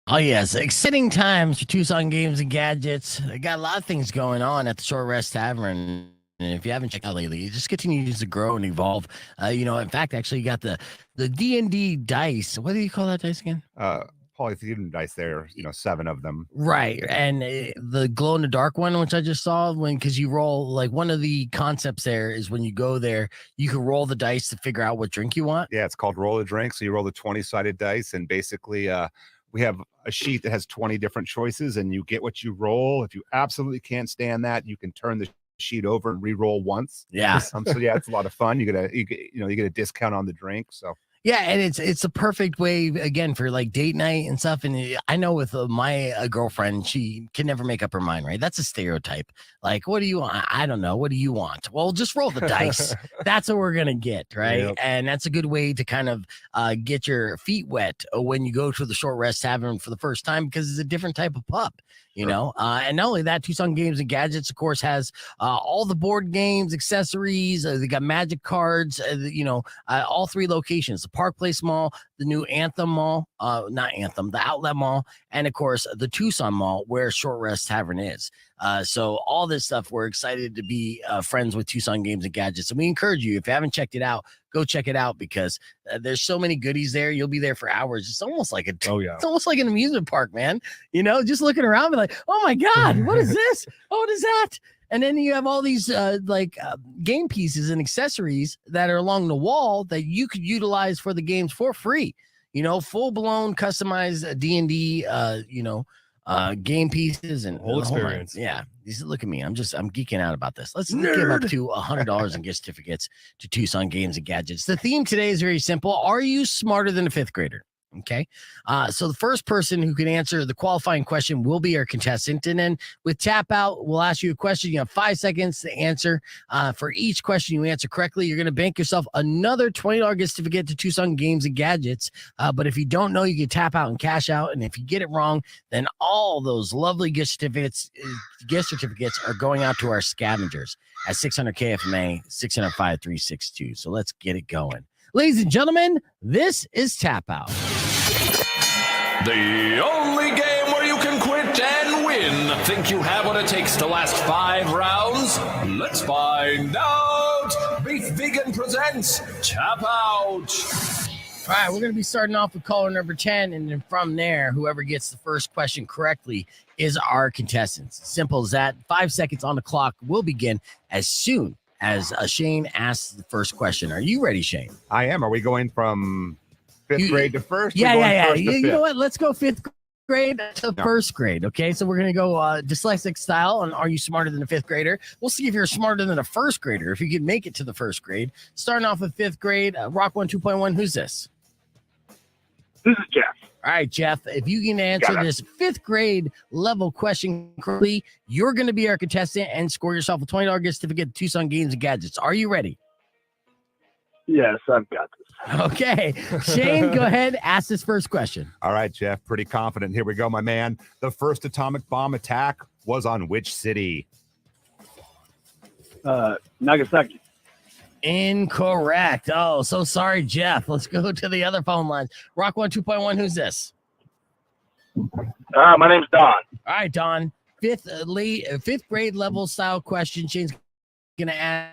Oh yes, exciting times for Tucson Games and Gadgets. I got a lot of things going on at the Short Rest Tavern. And if you haven't checked out lately, it just continues to grow and evolve. In fact, actually, you got the D&D dice. What do you call that dice again? uh Polythean dice there, 7 of them. Right, and the glow in the dark one, which I just saw, because you roll, like, one of the concepts there is when you go there, you can roll the dice to figure out what drink you want. Yeah, it's called roll a drink. So you roll the 20-sided dice, and basically we have a sheet that has 20 different choices, and you get what you roll. If you absolutely can't stand that, you can turn the sheet over and re-roll once. Yeah. So yeah, it's a lot of fun. You get a discount on the drink. So Yeah, and it's a perfect way again for like date night and stuff. And I know with my girlfriend, she can never make up her mind. Right? That's a stereotype. Like, what do you want? I don't know. What do you want? Well, just roll the dice. That's what we're gonna get, right? Yep. And that's a good way to kind of get your feet wet when you go to the Short Rest Tavern for the first time, because it's a different type of pub. And not only that, Tucson Games and Gadgets, of course, has all the board games, accessories. They got magic cards. All 3 locations: the Park Place Mall, the new Anthem Mall, not Anthem, the Outlet Mall, and of course the Tucson Mall, where Short Rest Tavern is. So all this stuff, we're excited to be friends with Tucson Games and Gadgets, and we encourage you, if you haven't checked it out, go check it out, because there's so many goodies there. You'll be there for hours. It's almost like it's almost like an amusement park, man. Just looking around, be like, oh my god, what is this? Oh, what is that? And then you have all these game pieces and accessories that are along the wall that you could utilize for the games for free. Full blown customized D&D, game pieces and whole experience. Yeah, look at me. I'm geeking out about this. Let's give up to $100 in gift certificates to Tucson Games and Gadgets. The theme today is very simple. Are you smarter than a 5th grader? Okay. So the first person who can answer the qualifying question will be our contestant. And then with tap out, we'll ask you a question. You have 5 seconds to answer. For each question you answer correctly, you're going to bank yourself another $20 gift certificate to Tucson Games and Gadgets. But if you don't know, you can tap out and cash out. And if you get it wrong, then all those lovely gift certificates are going out to our scavengers at 600 KFMA, 605-362. So let's get it going. Ladies and gentlemen, this is Tap Out. The only game where you can quit and win. Think you have what it takes to last 5 rounds? Let's find out. Beef Vegan presents Tap Out. All right, we're going to be starting off with caller number 10, and then from there, whoever gets the first question correctly is our contestants. Simple as that. 5 seconds on the clock will begin as soon as Shane asks the first question. Are you ready, Shane? I am. Are we going from 5th grade to first? Yeah. You know what? Let's go 5th grade to first grade. Okay, so we're going to go dyslexic style on Are You Smarter Than a 5th Grader? We'll see if you're smarter than a 1st grader, if you can make it to the 1st grade. Starting off with 5th grade, Rock 1 2.1. Who's this? This is Jeff. All right, Jeff, if you can answer this 5th grade level question correctly, you're going to be our contestant and score yourself a $20 gift certificate to Tucson Games and Gadgets. Are you ready? Yes, I've got this. Okay. Shane, go ahead. Ask this first question. All right, Jeff. Pretty confident. Here we go, my man. The first atomic bomb attack was on which city? Nagasaki. Incorrect. Oh, so sorry, Jeff. Let's go to the other phone lines. Rock 1 2.1. Who's this? My name's Don. All right, Don. 5th grade level style question. Shane's going to ask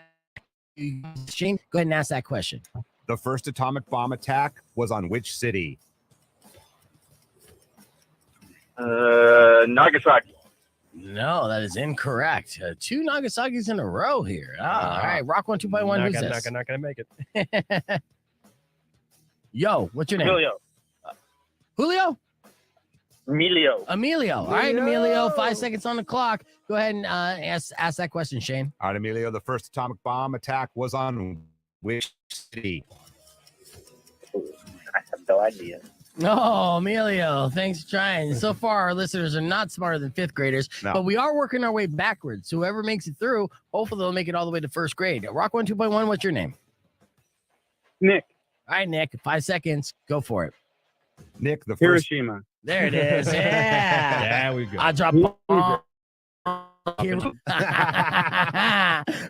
you. Shane, go ahead and ask that question. The first atomic bomb attack was on which city? Nagasaki. No, that is incorrect. 2 Nagasaki's in a row here. All right, Rock 1 2.1. Who's this? Not gonna make it. Yo, what's your name? Emilio. Julio? Emilio. All right, Emilio. 5 seconds on the clock. Go ahead and ask that question, Shane. All right, Emilio. The first atomic bomb attack was on which city? I have no idea. Oh, Emilio, thanks for trying. So far, our listeners are not smarter than 5th graders, but we are working our way backwards. So whoever makes it through, hopefully they'll make it all the way to 1st grade. Rock 1 2.1, what's your name? Nick. All right, Nick, 5 seconds. Go for it. Nick, the first. Hiroshima. There it is. Yeah. Yeah, we go. I drop bomb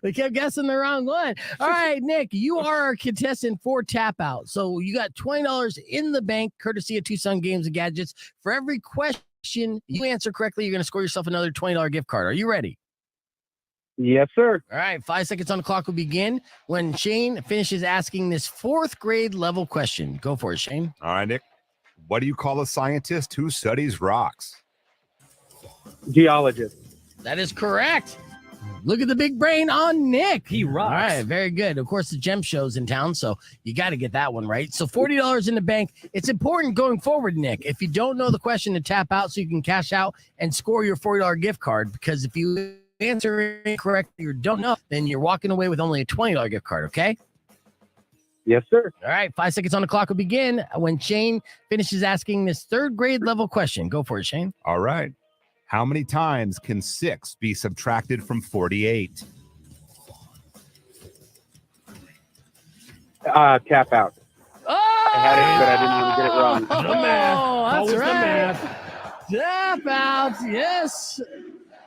They kept guessing the wrong one. All right, Nick, you are our contestant for Tap Out. So you got $20 in the bank, courtesy of Tucson Games and Gadgets. For every question you answer correctly, you're going to score yourself another $20 gift card. Are you ready? Yes, sir. All right, 5 seconds on the clock will begin when Shane finishes asking this 4th grade level question. Go for it, Shane. All right, Nick. What do you call a scientist who studies rocks? Geologist. That is correct. Look at the big brain on Nick. He rocks. All right, very good. Of course, the gem show's in town, so you got to get that one right. So $40 in the bank. It's important going forward, Nick. If you don't know the question, to tap out so you can cash out and score your $40 gift card, because if you answer incorrectly or don't know, then you're walking away with only a $20 gift card, okay? Yes, sir. All right, 5 seconds on the clock will begin when Shane finishes asking this 3rd grade level question. Go for it, Shane. All right. How many times can 6 be subtracted from 48? Tap out. Oh, I had it, but I didn't want to get it wrong. The math. That's Always the right. math. Tap out. Yes.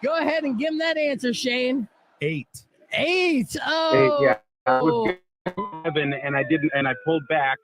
Go ahead and give him that answer, Shane. 8. 8. Oh, Yeah. I was 7, and I didn't, and I pulled back.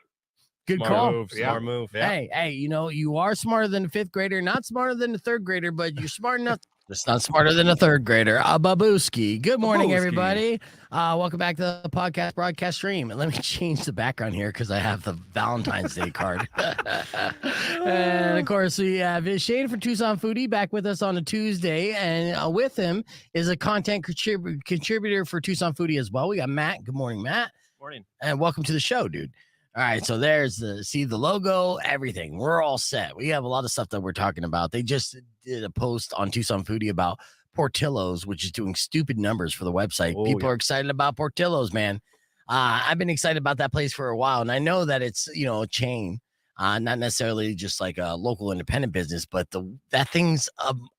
good Smart call. move. Yeah. Smart move. Yeah. Hey, you are smarter than a 5th grader, not smarter than a 3rd grader, but you're smart enough. That's not smarter than a 3rd grader. Babuski. Good morning, Babuski. everybody. Welcome back to the podcast broadcast stream. And let me change the background here because I have the Valentine's Day card. And of course, we have Shane for Tucson Foodie back with us on a Tuesday. And with him is a content contributor for Tucson Foodie as well. We got Matt. Good morning, Matt. Morning. And welcome to the show, dude. All right, so there's the logo, everything. We're all set. We have a lot of stuff that we're talking about. They just did a post on Tucson Foodie about Portillo's, which is doing stupid numbers for the website. Oh, People yeah. are excited about Portillo's, man. I've been excited about that place for a while, and I know that it's a chain, not necessarily just like a local independent business, but that thing's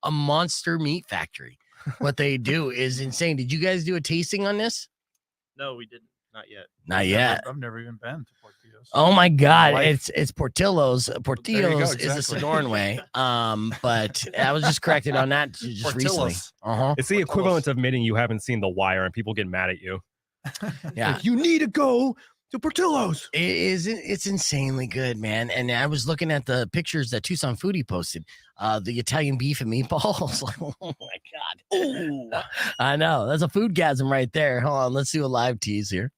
a monster meat factory. What they do is insane. Did you guys do a tasting on this? No, we didn't. Not yet. Not yet. I've never even been to Portillo's. Oh my God, Life. it's Portillo's. Portillo's is a exactly. Sonoran way. But I was just corrected on that just recently. Portillo's. Uh-huh. It's the equivalent of admitting you haven't seen The Wire and people get mad at you. Yeah. Like, you need to go to Portillo's. It's insanely good, man. And I was looking at the pictures that Tucson Foodie posted. The Italian beef and meatballs. Like, oh my God. Oh, I know. That's a foodgasm right there. Hold on, let's do a live tease here.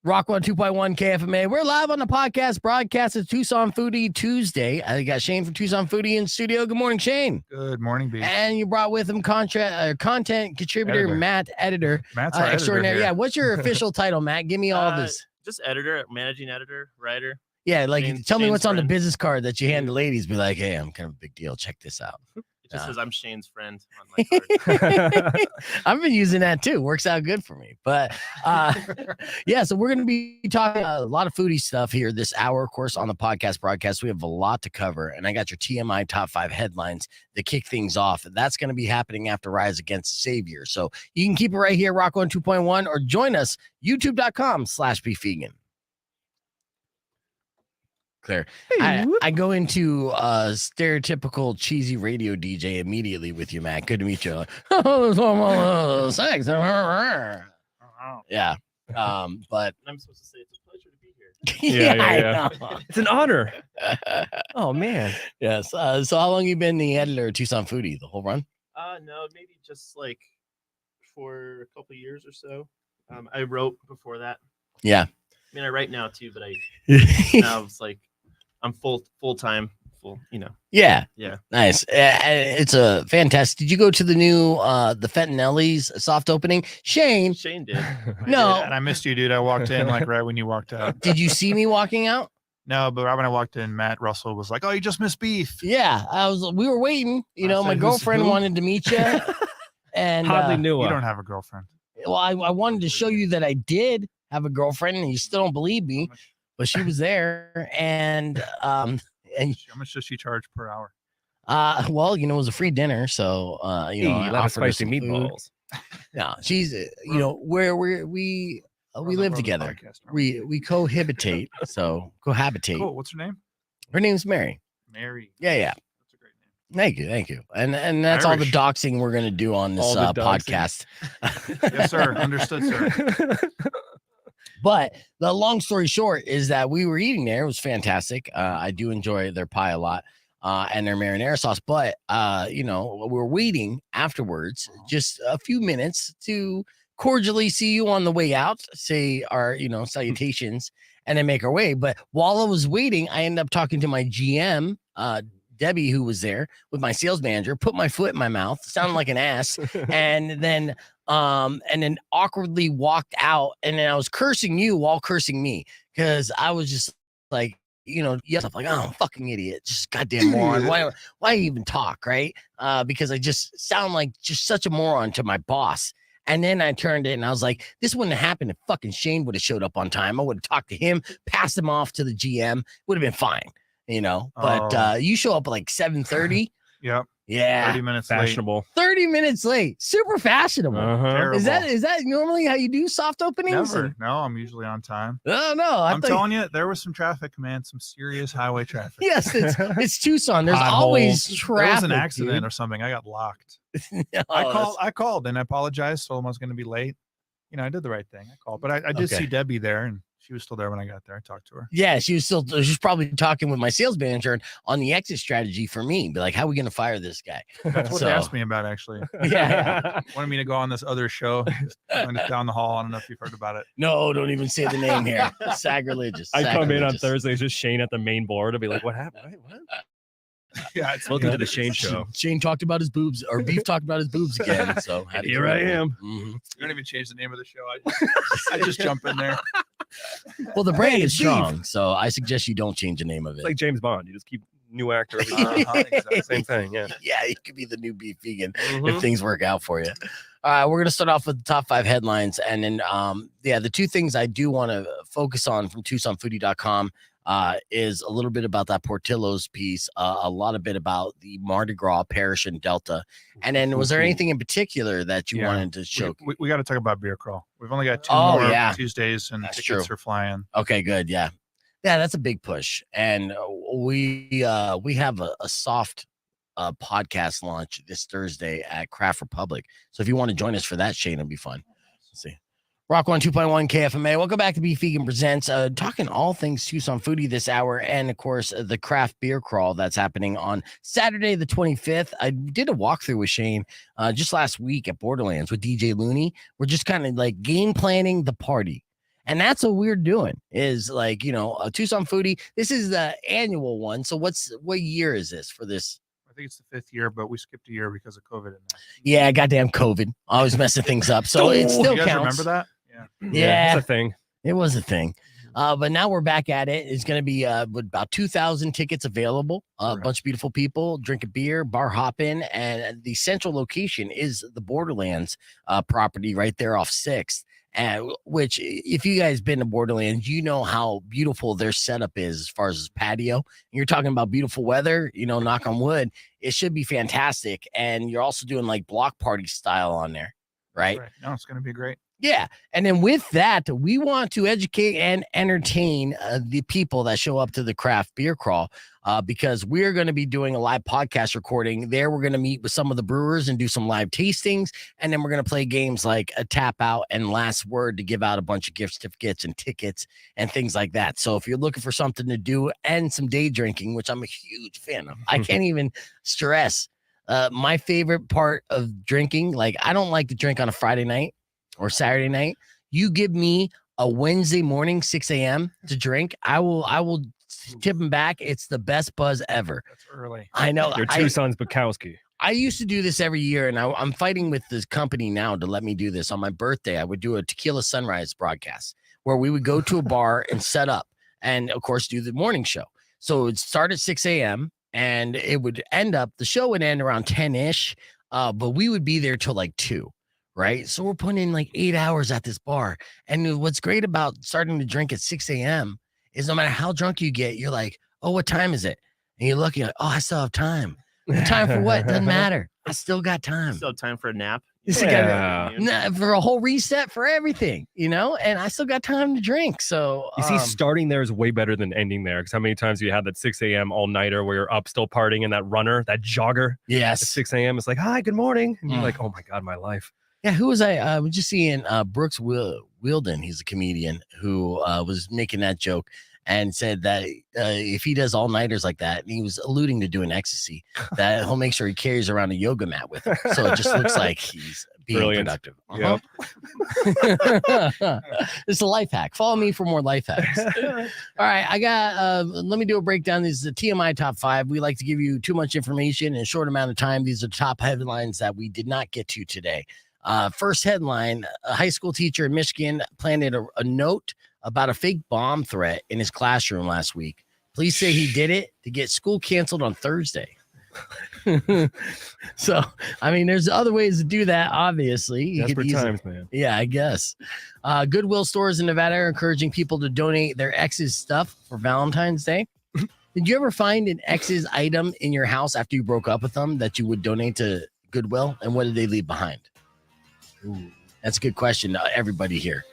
Rock 102.1 KFMA. We're live on the podcast broadcast of Tucson Foodie Tuesday. I got Shane from Tucson Foodie in studio. Good morning, Shane. Good morning, B. And you brought with him content contributor Editor. Matt, editor Matt's our editor extraordinary. here. Yeah, what's your official title, Matt? Give me all this. Just editor, managing editor, writer. Yeah, like tell me Shane's what's on the friend. business card that you hand to ladies. Be like, hey, I'm kind of a big deal. Check this out. It just Yeah. says I'm Shane's friend on my card. I've been using that too. Works out good for me. But yeah, so we're going to be talking a lot of foodie stuff here this hour, of course, on the podcast broadcast. We have a lot to cover. And I got your TMI top 5 headlines to kick things off. That's going to be happening after Rise Against Savior. So you can keep it right here, Rock 102.1, or join us, youtube.com/beefvegan. Clear. I go into stereotypical cheesy radio DJ immediately with you, Matt. Good to meet you. Sex. Yeah. But I'm supposed to say it's a pleasure to be here. Yeah. I know. It's an honor. Oh, man. Yes. So how long you been the editor of Tucson Foodie? The whole run? No, maybe just like for a couple years or so. I wrote before that. Yeah. I mean, I write now too, but now it's like I'm full time. Yeah. Yeah. Nice. It's a fantastic. Did you go to the new the Fentinelli's soft opening? Shane, Shane did. No. And I missed you, dude. I walked in like right when you walked out. did you see me walking out? No, but right when I walked in, Matt Russell was like, "Oh, you just missed beef." Yeah, we were waiting. I My said, "Who's girlfriend who?" wanted to meet you. And Hardly knew You her. don't have a girlfriend. well, I wanted to show you that I did have a girlfriend, and you still don't believe me, but she was there. And How much does she charge per hour? well, it was a free dinner, so I Hey, a lot of offered her spicy some food. meatballs. No, she's where we We're live on the together. podcast, aren't we? We cohabitate, so cohabitate. Cool. What's her name? Her name's Mary. Mary. Yeah. That's a great name. Thank you. And that's all the Irish. doxing we're gonna do on this All the doxing. podcast. Yes, sir. Understood, sir. But the long story short is that we were eating there. It was fantastic. I do enjoy their pie a lot and their marinara sauce. But, we're waiting afterwards just a few minutes to cordially see you on the way out, say our, salutations, and then make our way. But while I was waiting, I ended up talking to my GM, Debbie, who was there with my sales manager, put my foot in my mouth, sounded like an ass, and then awkwardly walked out. And then I was cursing you while cursing me because I was just like, yes, I'm like, oh, fucking idiot, just goddamn moron. Why even talk, right? Because I just sound like just such a moron to my boss. And then I turned it and I was like, this wouldn't have happened if fucking Shane would have showed up on time. I would have talked to him, passed him off to the GM, would have been fine. But you show up at like 7:30. Yep. Yeah. 30 minutes late. Fashionable. 30 minutes late. Super fashionable. Uh-huh. Is that normally how you do soft openings? Never. No, I'm usually on time. Oh, no. I'm telling you, there was some traffic, man. Some serious highway traffic. Yes, it's Tucson. There's Potholes. always There traffic. was an accident dude. or something. I got locked. No, I called and I apologized. Told him I was going to be late. I did the right thing. I called, but I did Okay. see Debbie there, and she was still there when I got there. I talked to her. Yeah, she was probably talking with my sales manager on the exit strategy for me. Be like, how are we going to fire this guy? That's what they asked me about, actually. Yeah. Wanted me to go on this other show down the hall. I don't know if you've heard about it. No, don't even say the name here. Sacrilegious. I come in on Sacrilegious. Thursdays, just Shane at the main board. I'll be like, what happened? Wait, what? Yeah, it's Welcome to the Shane Show. Shane talked about his boobs, or Beef talked about his boobs again. So had to Here get I it. am. Mhm. You don't even change the name of the show. I just jump in there. Well, the brand Hey, is Beef. strong, so I suggest you don't change the name of it. It's like James Bond. You just keep new actor. every time. Exactly. Same thing. Yeah. Yeah, you could be the new Beef Vegan Mhm. if things work out for you. All right, we're gonna start off with the top 5 headlines, and then the two things I do want to focus on from TucsonFoodie.com is a little bit about that Portillo's piece, a lot of bit about the Mardi Gras Parish and Delta, and then was there anything in particular that you Yeah. wanted to show? We got to talk about beer crawl. We've only got 2 Oh, more yeah. Tuesdays, and That's tickets true. are flying. Okay, good, yeah, that's a big push, and we have a soft podcast launch this Thursday at Craft Republic. So if you want to join us for that, Shane, it'll be fun. Let's see. Rock 102.1 KFMA. Welcome back to Beef Vegan Presents. Talking all things Tucson foodie this hour, and of course the craft beer crawl that's happening on Saturday the 25th. I did a walkthrough with Shane just last week at Borderlands with DJ Looney. We're just kind of like game planning the party. And that's what we're doing is like, a Tucson foodie. This is the annual one. So what year is this for this? I think it's the 5th year, but we skipped a year because of COVID. In there. Yeah, goddamn COVID. Always messing things up. So it still You guys counts. remember that? Yeah. Yeah. It's a thing. It was a thing. But now we're back at it. It's going to be with about 2,000 tickets available. A Correct. bunch of beautiful people drinking beer, bar hopping. And the central location is the Borderlands property right there off 6th. Which, if you guys been to Borderlands, you know how beautiful their setup is as far as this patio. You're talking about beautiful weather, knock on wood. It should be fantastic. And you're also doing like block party style on there, right? No, it's going to be great. Yeah. And then with that, we want to educate and entertain the people that show up to the craft beer crawl because we're going to be doing a live podcast recording there. We're going to meet with some of the brewers and do some live tastings. And then we're going to play games like a tap out and last word to give out a bunch of gift certificates and tickets and things like that. So if you're looking for something to do and some day drinking, which I'm a huge fan of, I can't even stress my favorite part of drinking. Like, I don't like to drink on a Friday night or Saturday night. You give me a Wednesday morning, 6 a.m. to drink, I will tip them back. It's the best buzz ever. That's early. I know. Your Tucson's Bukowski. I used to do this every year, and I'm fighting with this company now to let me do this. On my birthday, I would do a tequila sunrise broadcast where we would go to a bar and set up and, of course, do the morning show. So it would start at 6 a.m. and it would the show would end around 10-ish, but we would be there till like 2. Right. So we're putting in like 8 hours at this bar. And what's great about starting to drink at 6 a.m. is no matter how drunk you get, you're like, oh, what time is it? And you're looking like, oh, I still have time. The time for what? Doesn't matter. I still got time. Still have time for a nap. It's for a whole reset for everything, and I still got time to drink. So You see, starting there is way better than ending there. Because how many times you had that 6 a.m. all-nighter where you're up still partying and that runner, that jogger at yes. 6 a.m. It's like, hi, good morning. And you're like, oh my God, my life. Yeah, who was I was just seeing Brooks Wilden. He's a comedian who was making that joke and said that if he does all-nighters like that, and he was alluding to doing ecstasy, that he'll make sure he carries around a yoga mat with him. So it just looks like he's being Brilliant. productive. Yep. It's a life hack. Follow me for more life hacks. All right, I got let me do a breakdown. This is the TMI top 5. We like to give you too much information in a short amount of time. These are the top headlines that we did not get to today. First headline: a high school teacher in Michigan planted a note about a fake bomb threat in his classroom last week. Police say he did it to get school canceled on Thursday. So, I mean, there's other ways to do that, obviously. Desperate times, man. Yeah, I guess. Goodwill stores in Nevada are encouraging people to donate their ex's stuff for Valentine's Day. Did you ever find an ex's item in your house after you broke up with them that you would donate to Goodwill? And what did they leave behind? Ooh, that's a good question to everybody here.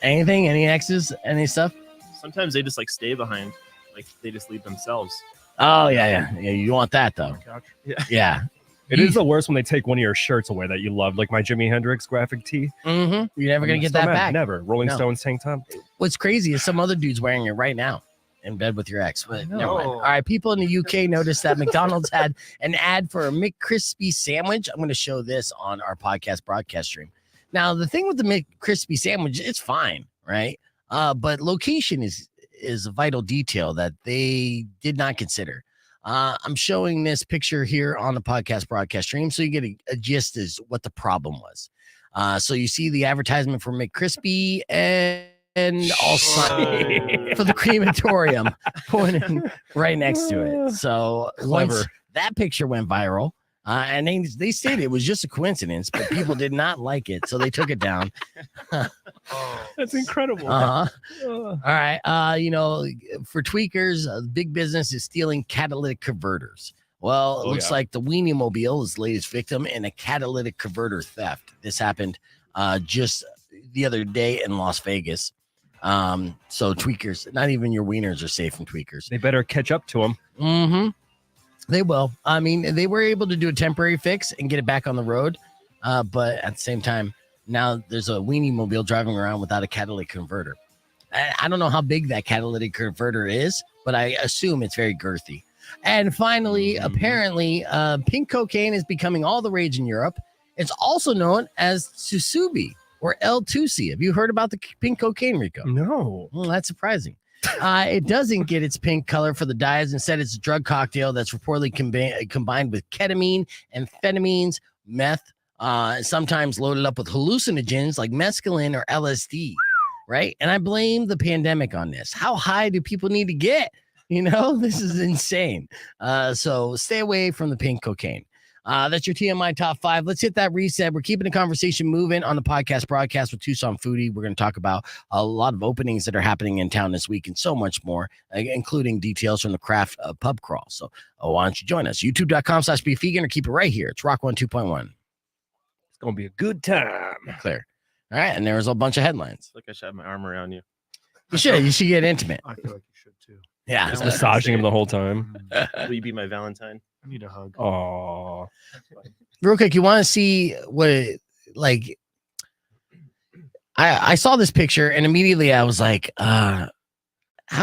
Anything? Any exes? Any stuff? Sometimes they just like stay behind, like they just leave themselves. Oh yeah. You want that though? Yeah. It is the worst when they take one of your shirts away that you love, like my Jimi Hendrix graphic tee. Mm-hmm. You're never gonna get that back. Never. Rolling Stones tank top. What's crazy is some other dude's wearing it right now in bed with your ex. But never mind. All right, people in the UK noticed that McDonald's had an ad for a McCrispy sandwich. I'm going to show this on our podcast broadcast stream. Now, the thing with the McCrispy sandwich, it's fine, right? But location is a vital detail that they did not consider. I'm showing this picture here on the podcast broadcast stream so you get a gist as what the problem was. So you see the advertisement for McCrispy and also for the crematorium pointing right next to it. So once that picture went viral, and they said it was just a coincidence, but people did not like it, so they took it down. That's incredible. All right. For tweakers, big business is stealing catalytic converters. Well, it looks like the Weenie Mobile is the latest victim in a catalytic converter theft. This happened just the other day in Las Vegas. So tweakers, not even your wieners are safe from tweakers. They better catch up to them. Mm-hmm. They will. I mean, they were able to do a temporary fix and get it back on the road. But at the same time, now there's a Weenie Mobile driving around without a catalytic converter. I don't know how big that catalytic converter is, but I assume it's very girthy. And finally, apparently, pink cocaine is becoming all the rage in Europe. It's also known as Susubi or L2C. Have you heard about the pink cocaine, Rico? No. Well, that's surprising. It doesn't get its pink color for the dyes. Instead, it's a drug cocktail that's reportedly combined with ketamine, amphetamines, meth, sometimes loaded up with hallucinogens like mescaline or LSD, right? And I blame the pandemic on this. How high do people need to get? This is insane. So stay away from the pink cocaine. That's your TMI top 5. Let's hit that reset. We're keeping the conversation moving on the podcast broadcast with Tucson Foodie. We're going to talk about a lot of openings that are happening in town this week and so much more, including details from the craft pub crawl. So why don't you join us? YouTube.com/BeFegan or keep it right here. It's Rock 102.1. It's going to be a good time. Clear. All right. And there's a bunch of headlines. Like I should have my arm around you. You should get intimate. I feel like you should too. Yeah. Just massaging him the whole time. Will you be my Valentine? I need a hug. Oh, Real quick, you want to see what I saw this picture and immediately I was like, how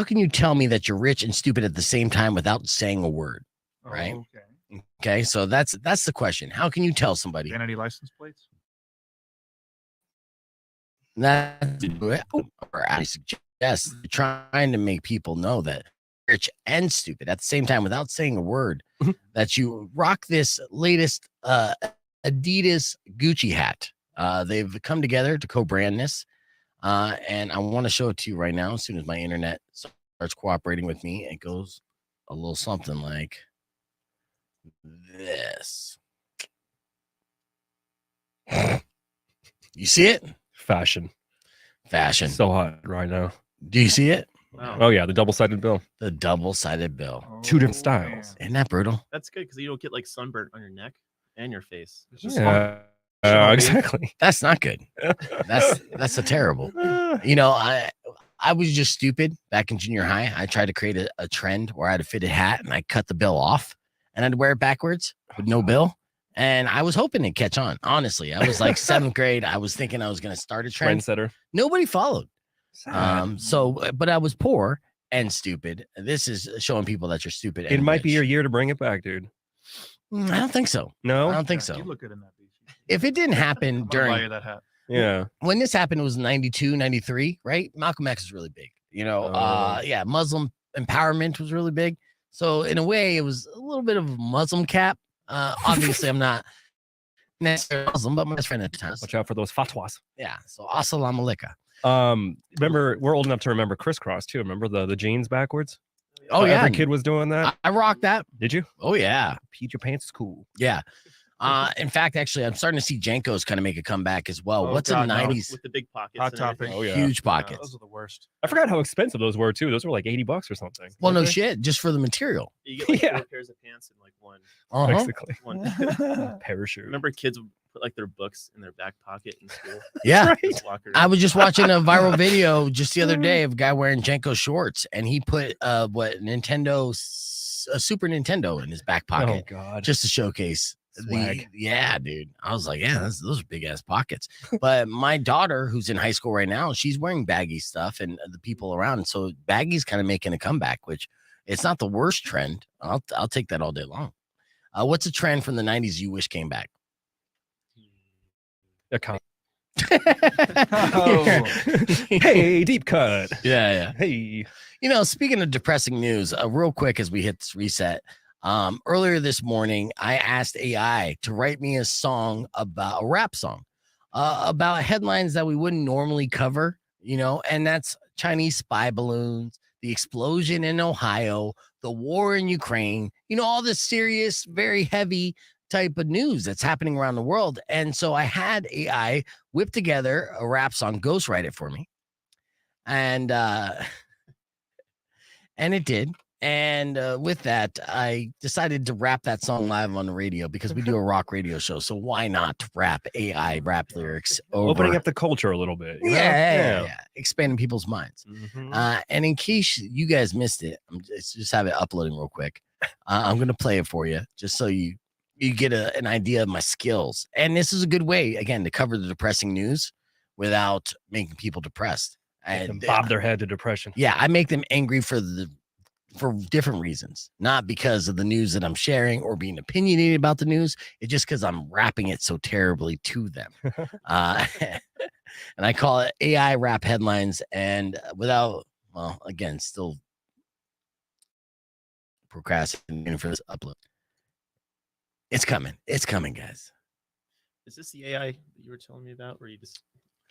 can you tell me that you're rich and stupid at the same time without saying a word? Right. Okay. So that's the question. How can you tell somebody? Vanity license plates? Or I suggest trying to make people know that rich and stupid at the same time without saying a word, that you rock this latest Adidas Gucci hat. They've come together to co-brand this, and I want to show it to you right now. As soon as my internet starts cooperating with me, it goes a little something like this. You see it? fashion. So hot right now. Do you see it? Wow. Oh yeah, the double-sided bill. The double-sided bill. Two different styles. Isn't that brutal? That's good because you don't get like sunburnt on your neck and your face. It's just Yeah. Exactly. That's not good. That's a terrible. You know, I was just stupid back in junior high. I tried to create a trend where I had a fitted hat and I cut the bill off and I'd wear it backwards with no bill. And I was hoping to catch on. Honestly, I was like 7th grade. I was thinking I was going to start a trend. Trendsetter. Nobody followed. Sad. But I was poor and stupid. This is showing people that you're stupid. It and might be rich. your year to bring it back, dude. I don't think so. No, I don't think You so. look good in that beach. If it didn't happen I'm gonna buy during you that hat. yeah. when this happened, it was 92, 93, right? Malcolm X was really big. You know, yeah, Muslim empowerment was really big. So in a way, it was a little bit of a Muslim cap. Obviously, I'm not necessarily Muslim, but my best friend at the time. Watch out for those fatwas. Yeah. So assalamu alaikum. Remember, we're old enough to remember crisscross too. Remember the jeans backwards? Oh yeah, every kid was doing that. I rocked that. Did you? Oh yeah, Pete, your pants is cool. yeah. In fact, actually, I'm starting to see Jankos kind of make a comeback as well. Oh, What's God, in the no, 90s? with the big pockets. Hot and Topic. everything. Oh yeah. Huge Those pockets. are the worst. I forgot how expensive those were too. Those were like $80 or something. Well, no weren't they? shit, just for the material. You get like Yeah. 4 pairs of pants and like one. Basically, One. parachute. Remember, kids would put like their books in their back pocket in school. Yeah. Right. Just walk I around. was just watching a viral video just the other day of a guy wearing Jenko shorts, and he put a Super Nintendo in his back Oh pocket God. just to showcase Swag. yeah, dude. I was like, yeah, those are big ass pockets. But my daughter, who's in high school right now, she's wearing baggy stuff, and the people around, so baggy's kind of making a comeback, which it's not the worst trend. I'll take that all day long. What's a trend from the 90s you wish came back? A con- Oh. Hey, deep cut. Yeah. Hey. You know, speaking of depressing news, real quick as we hit this reset, earlier this morning, I asked AI to write me a song about a rap song about headlines that we wouldn't normally cover, you know, and that's Chinese spy balloons, the explosion in Ohio, the war in Ukraine, you know, all this serious, very heavy type of news that's happening around the world. And so I had AI whip together a rap song, ghostwrite it for me. And it did. And with that, I decided to rap that song live on the radio because we do a rock radio show. So why not rap AI rap lyrics over? Opening up the culture a little bit. you know? Yeah. Expanding people's minds. Mhm. And in case you guys missed it, just have it uploading real quick. I'm going to play it for you just so you get an idea of my skills. And this is a good way, again, to cover the depressing news without making people depressed. Make them And bob their head to depression. yeah, I make them angry for different reasons, not because of the news that I'm sharing or being opinionated about the news. It's just because I'm rapping it so terribly to them. And I call it AI rap headlines. And without, well, again, still procrastinating for this upload. It's coming. It's coming, guys. Is this the AI that you were telling me about, where you just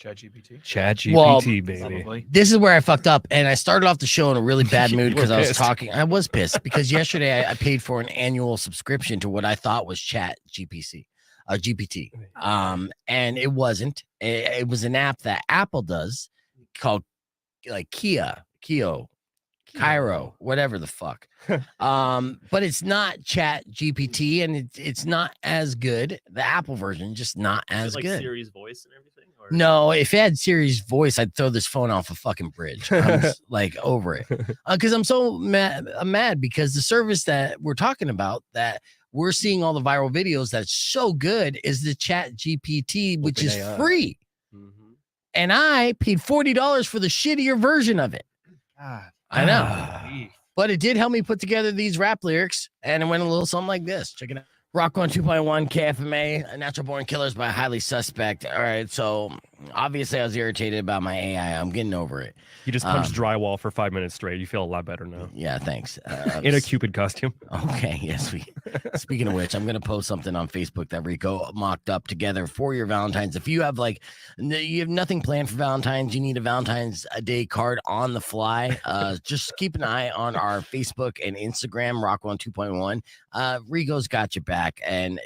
ChatGPT. ChatGPT, Well, baby. Probably. This is where I fucked up, and I started off the show in a really bad mood You because were I was pissed. talking. I was pissed because yesterday I paid for an annual subscription to what I thought was GPT. And it wasn't. It was an app that Apple does called like Cairo, whatever the fuck. But it's not Chat GPT, and it's not as good. The Apple version, just not is as it like good. Siri's voice and everything? Or No, if it had Siri's voice, I'd throw this phone off a fucking bridge. I'm just, like over it because I'm so mad. I'm mad because the service that we're talking about, that we're seeing all the viral videos, that's so good, is the Chat GPT, which is OpenAI. free, Mhm. and I paid $40 for the shittier version of it. God. I know. Ah. But it did help me put together these rap lyrics, and it went a little something like this. Check it out. Rock 102.1 KFMA, Natural Born Killers by Highly Suspect. All right, so obviously I was irritated about my AI. I'm getting over it. You just punched drywall for 5 minutes straight. You feel a lot better now. Yeah, thanks. In a Cupid costume. Okay, yes. Speaking of which, I'm gonna post something on Facebook that Rico mocked up together for your Valentine's. If you have you have nothing planned for Valentine's, you need a Valentine's Day card on the fly. Just keep an eye on our Facebook and Instagram, Rock 102.1. Rico's got your back, and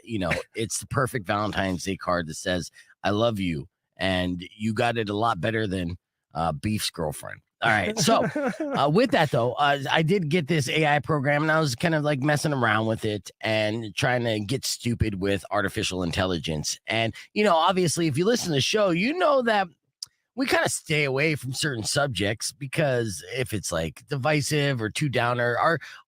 it's the perfect Valentine's Day card that says "I love you," and you got it a lot better than Beef's girlfriend. All right. So with that though, I did get this AI program and I was kind of like messing around with it and trying to get stupid with artificial intelligence. And, obviously if you listen to the show, you know that we kind of stay away from certain subjects because if it's like divisive or too downer,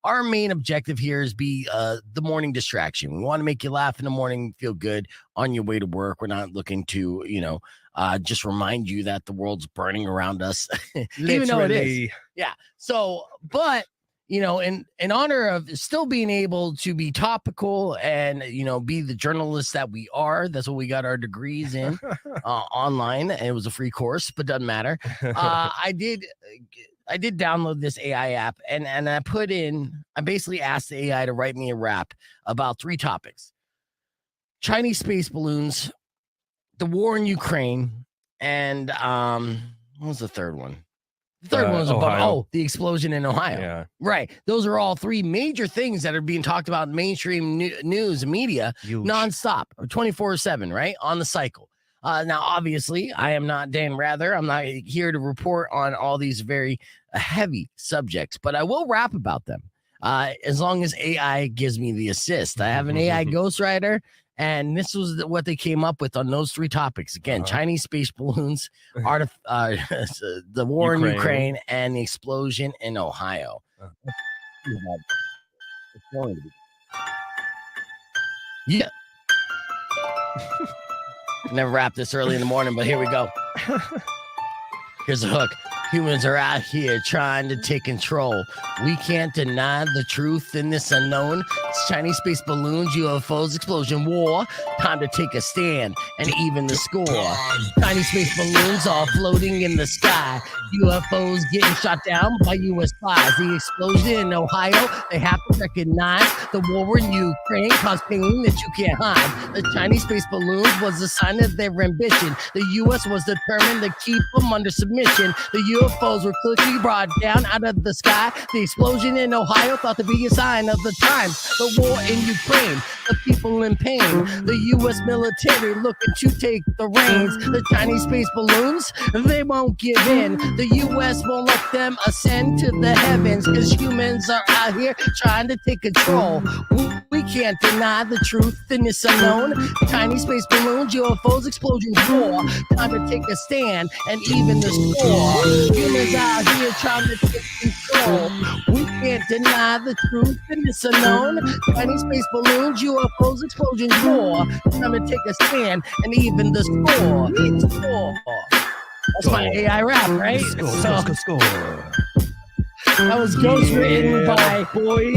our main objective here is be the morning distraction. We want to make you laugh in the morning, feel good on your way to work. We're not looking to, just remind you that the world's burning around us, even though it is. Yeah. So, but in honor of still being able to be topical and, be the journalists that we are, that's what we got our degrees in online. And it was a free course, but doesn't matter. I did download this AI app and I basically asked the AI to write me a rap about 3 topics: Chinese space balloons, the war in Ukraine, and what was the third one? The third one was about the explosion in Ohio. Yeah. Right. Those are all 3 major things that are being talked about in mainstream news and media nonstop, or 24/7, right? On the cycle. Now, obviously, I am not Dan Rather. I'm not here to report on all these very heavy subjects, but I will rap about them as long as AI gives me the assist. I have an AI ghostwriter. And this was what they came up with on those 3 topics. Again, Chinese space balloons, the war in Ukraine, and the explosion in Ohio. Yeah. Never wrap this early in the morning, but here we go. Here's a hook. Humans are out here trying to take control. We can't deny the truth in this unknown. It's Chinese space balloons, UFOs, explosion, war. Time to take a stand and even the score. Chinese space balloons all floating in the sky. UFOs getting shot down by U.S. spies. The explosion in Ohio, they have to recognize. The war in Ukraine caused pain that you can't hide. The Chinese space balloons was a sign of their ambition. The U.S. was determined to keep them under submission. The UFOs were quickly brought down out of the sky. The explosion in Ohio thought to be a sign of the times. The war in Ukraine, the people in pain. The U.S. military looking to take the reins. The Chinese space balloons, they won't give in. The U.S. won't let them ascend to the heavens, because humans are out here trying to take control. We can't deny the truth in this unknown. Chinese space balloons, UFOs, explosions, war. Time to take a stand and even the score. Humans out here trying to take control. We can't deny the truth in this unknown. Chinese space balloons, UFOs, explosions, war. Time to take a stand and even the score. That's my AI rap, right? Score. That was ghostwritten by boy.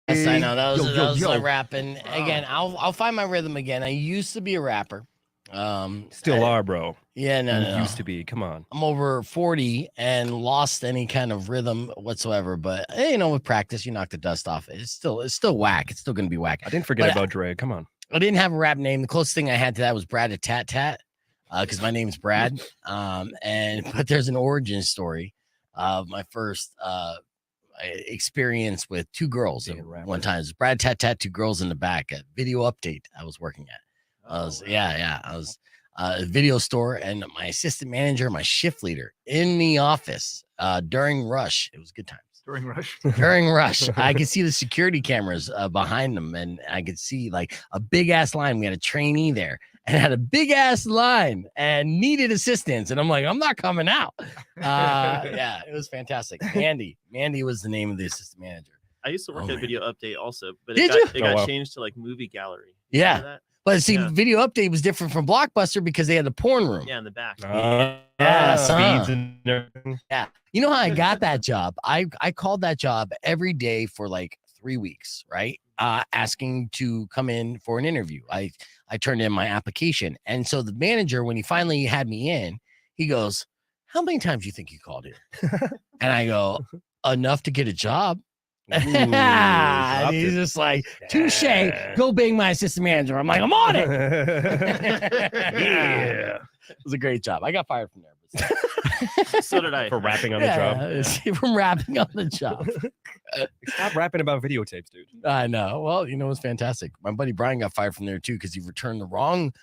Yes, I know. That was like rapping. Again, I'll find my rhythm again. I used to be a rapper. Still are, bro. Yeah, no. Used to be. Come on. I'm over 40 and lost any kind of rhythm whatsoever. But with practice, you knock the dust off. It's still whack. It's still gonna be whack. I didn't forget about Dre. Come on. I didn't have a rap name. The closest thing I had to that was Brad a Tat Tat, because my name's Brad. But there's an origin story of my first experience with 2 girls at one time. It was Brad Tat Tat, 2 girls in the back. A video update I was working at. I was a video store, and my assistant manager, my shift leader in the office during rush. It was good times. During rush. During rush, I could see the security cameras behind them, and I could see like a big ass line. We had a trainee there and had a big ass line and needed assistance. And I'm like, I'm not coming out. Yeah, it was fantastic. Mandy was the name of the assistant manager. I used to work at Video Update also, but Did it got changed to like Movie Gallery. Yeah. Remember that? But see, Video Update was different from Blockbuster because they had the porn room. Yeah, in the back. Speeds and everything. Yeah. You know how I got that job? I called that job every day for like 3 weeks, right? Asking to come in for an interview. I turned in my application. And so the manager, when he finally had me in, he goes, "How many times do you think you called in?" And I go, "Enough to get a job." And he's just like, "Touche, go bang my assistant manager." I'm like, "I'm on it." Yeah. It was a great job. I got fired from there. But So did I. For rapping on the job. Yeah. From rapping on the job. Stop rapping about videotapes, dude. I know. Well, it was fantastic. My buddy Brian got fired from there too because he returned the wrong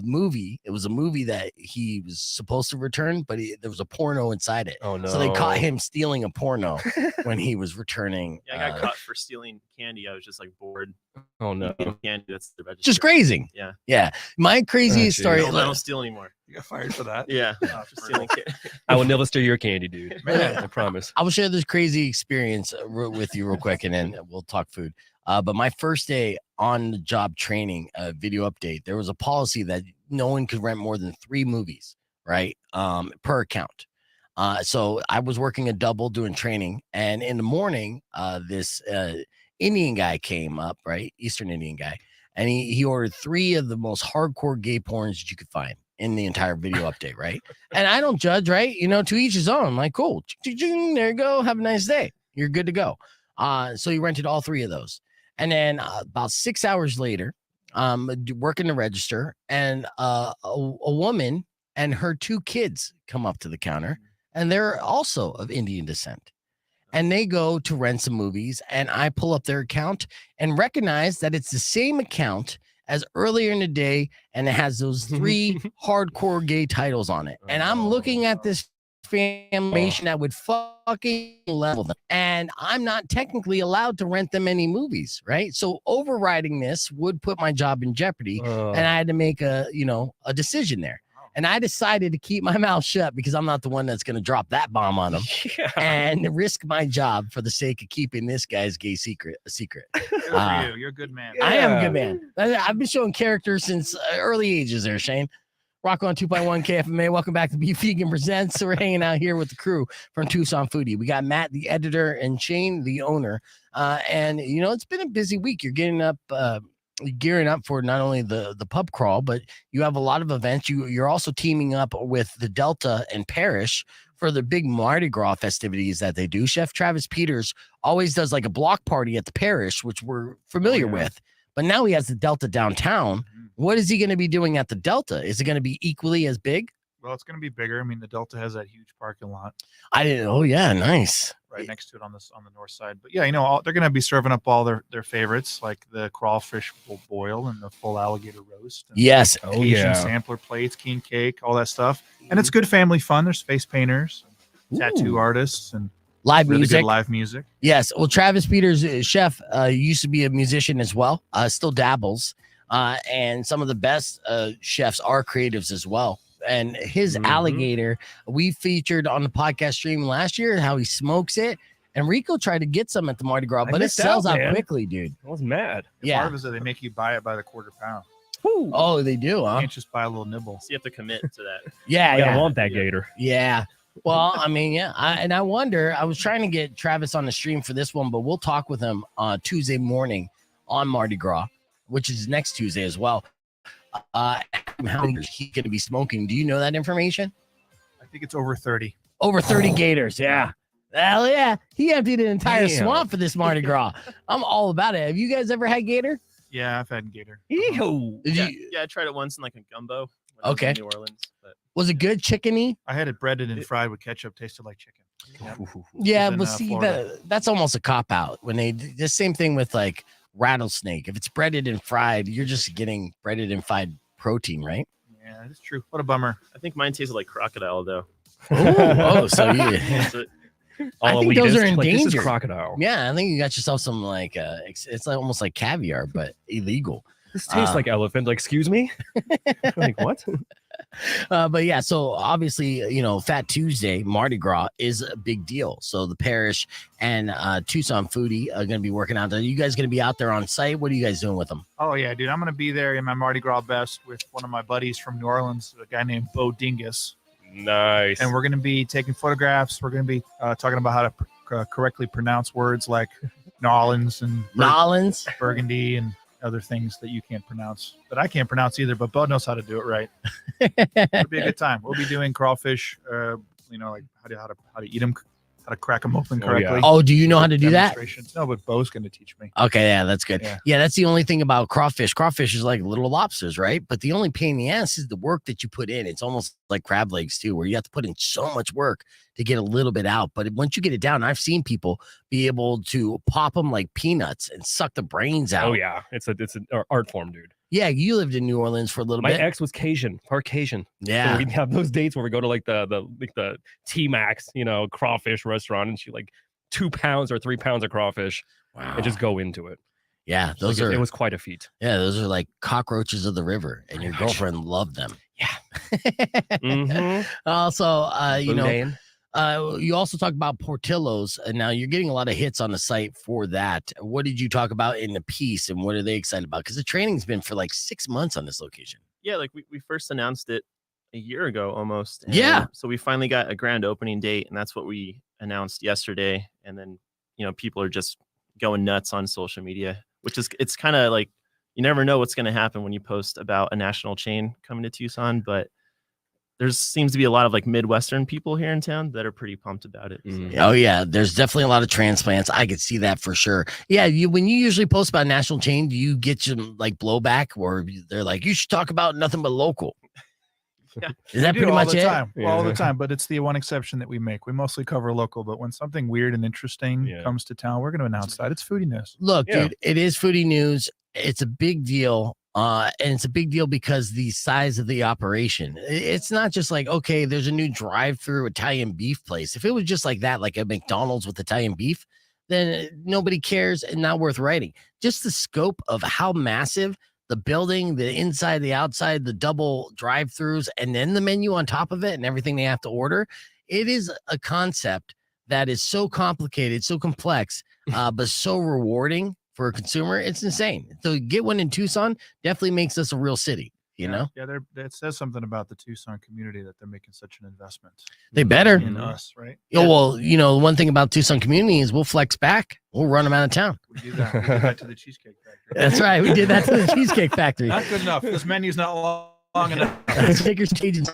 movie. It was a movie that he was supposed to return, but there was a porno inside it. Oh no! So they caught him stealing a porno when he was returning. Yeah, I got caught for stealing candy. I was just like bored. Oh no! Candy, that's the register. Just grazing. Yeah. Yeah. My crazy story. I don't steal anymore. You got fired for that. Yeah. For stealing candy. I will never steal your candy, dude. Man. I promise. I will share this crazy experience with you real quick, and then we'll talk food. But my first day on the job training, video update, there was a policy that no one could rent more than 3 movies, right? Per account. So I was working a double doing training, and in the morning, this Indian guy came up, right? Eastern Indian guy, and he ordered 3 of the most hardcore gay porns that you could find in the entire video update, right? And I don't judge, right? To each his own. Like, cool, there you go. Have a nice day. You're good to go. So he rented all 3 of those. And then about 6 hours later, working the register, and a woman and her 2 kids come up to the counter, and they're also of Indian descent. And they go to rent some movies, and I pull up their account and recognize that it's the same account as earlier in the day, and it has those 3 hardcore gay titles on it. And I'm looking at this information that would fucking level them, and I'm not technically allowed to rent them any movies, right? So overriding this would put my job in jeopardy, and I had to make a decision there. And I decided to keep my mouth shut because I'm not the one that's going to drop that bomb on them and risk my job for the sake of keeping this guy's gay secret a secret. Good for you. You're a good man. I am a good man. I've been showing character since early ages there, Shane. Rock on 2.1 KFMA. Welcome back to Be Vegan Presents. So we're hanging out here with the crew from Tucson Foodie. We got Matt, the editor, and Shane, the owner. And it's been a busy week. You're gearing up for not only the pub crawl, but you have a lot of events. You're also teaming up with the Delta and Parish for the big Mardi Gras festivities that they do. Chef Travis Peters always does like a block party at the Parish, which we're familiar with. But now he has the Delta downtown. What is he going to be doing at the Delta? Is it going to be equally as big? Well, it's going to be bigger. I mean, the Delta has that huge parking lot I didn't. Oh yeah, nice. right next to it on the north side. But yeah, they're going to be serving up all their favorites, like the crawfish boil and the full alligator roast. And Yes. Asian sampler plates, king cake, all that stuff. And it's good family fun. There's face painters, tattoo artists, and Live really music. good live music. Yes. Well, Travis Peters, chef, used to be a musician as well. Still dabbles. And some of the best chefs are creatives as well. And his alligator, we featured on the podcast stream last year, how he smokes it. And Rico tried to get some at the Mardi Gras, but it sells out quickly, dude. I was mad. Yeah. Part of it is that they make you buy it by the quarter pound. Oh, they do, You huh? can't just buy a little nibble. So you have to commit to that. Yeah, I want that gator. Yeah. Well, I mean, yeah. I wonder, I was trying to get Travis on the stream for this one, but we'll talk with him Tuesday morning on Mardi Gras, which is next Tuesday as well. How many he's going to be smoking? Do you know that information? I think it's over 30. Over 30 gators. Yeah. Hell yeah. He emptied an entire swamp for this Mardi Gras. I'm all about it. Have you guys ever had gator? Yeah, I've had gator. Ew. Did Yeah, you, I tried it once in like a gumbo. when I was Okay. in New Orleans. But was it good chickeny? I had it breaded and fried with ketchup. Tasted like chicken. Yep. Yeah, in, but see, Florida. that's almost a cop out when they the same thing with like rattlesnake. If it's breaded and fried, you're just getting breaded and fried protein, right? Yeah, it's true. What a bummer. I think mine tasted like crocodile though. So yeah. So I think those are This is endangered. crocodile. Yeah, I think you got yourself some like it's like almost like caviar, but illegal. This tastes like elephant. Like, excuse me? Like, what? But yeah, so obviously, Fat Tuesday, Mardi Gras is a big deal. So the Parish and Tucson Foodie are going to be working out there. You guys going to be out there on site? What are you guys doing with them? Oh, yeah, dude. I'm going to be there in my Mardi Gras best with one of my buddies from New Orleans, a guy named Bo Dingus. Nice. And we're going to be taking photographs. We're going to be talking about how to correctly pronounce words like Nolans and Nolans? Burgundy and other things that you can't pronounce, that I can't pronounce either, but Bo knows how to do it right. It'll be a good time. We'll be doing crawfish, like how to eat them, how to crack them open correctly. Oh, do you know how to do that? Demonstrations. No, but Bo's going to teach me. Okay, yeah, that's good. Yeah. Yeah, that's the only thing about crawfish. Crawfish is like little lobsters, right? But the only pain in the ass is the work that you put in. It's almost like crab legs too, where you have to put in so much work to get a little bit out. But once you get it down, I've seen people be able to pop them like peanuts and suck the brains out. Oh yeah, it's an art form, dude. Yeah, you lived in New Orleans for a little My bit. ex was Cajun, part Cajun. Yeah. So we'd have those dates where we go to like the T-Max, crawfish restaurant, and she like 2 pounds or 3 pounds of crawfish Wow. and just go into it. Yeah, So those it was quite a feat. Yeah, those are like cockroaches of the river, and your girlfriend loved them. Yeah. Also, Boudin. you also talk about Portillo's, and now you're getting a lot of hits on the site for that. What did you talk about in the piece, and what are they excited about? Because the training's been for like 6 months on this location. Yeah, like we first announced it a year ago almost. Yeah. So we finally got a grand opening date, and that's what we announced yesterday. And then, people are just going nuts on social media, it's kind of like you never know what's going to happen when you post about a national chain coming to Tucson, but there seems to be a lot of like Midwestern people here in town that are pretty pumped about it. So. Oh yeah, there's definitely a lot of transplants. I could see that for sure. Yeah, when you usually post about national chain, do you get some like blowback, or they're like, you should talk about nothing but local? Yeah. Is that pretty much it? All the time, but it's the one exception that we make. We mostly cover local, but when something weird and interesting comes to town, we're going to announce that. It's foodie news. Look, dude, it is foodie news. It's a big deal. And it's a big deal because the size of the operation. It's not just like, okay, there's a new drive-through Italian beef place. If it was just like that, like a McDonald's with Italian beef, then nobody cares and not worth writing. Just the scope of how massive the building, the inside, the outside, the double drive-throughs, and then the menu on top of it and everything they have to order. It is a concept that is so complicated, so complex, but so rewarding for a consumer. It's insane. So get one in Tucson definitely makes us a real city, you know? Yeah, it says something about the Tucson community that they're making such an investment. They better. In us, right? Oh, well, one thing about Tucson community is we'll flex back. We'll run them out of town. We do that. We did that to the Cheesecake Factory. That's right. We did that to the Cheesecake Factory. Not good enough. This menu's not long enough. Take your stage and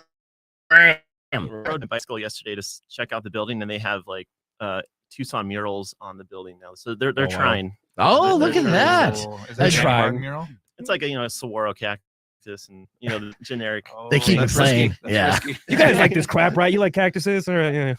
I rode a bicycle yesterday to check out the building, and they have like Tucson murals on the building now. So they're trying. Oh, look at that. Is that a trying. mural? It's like a saguaro cactus and the generic. They keep it playing. Yeah. You guys like this crap, right? You like cactuses? Or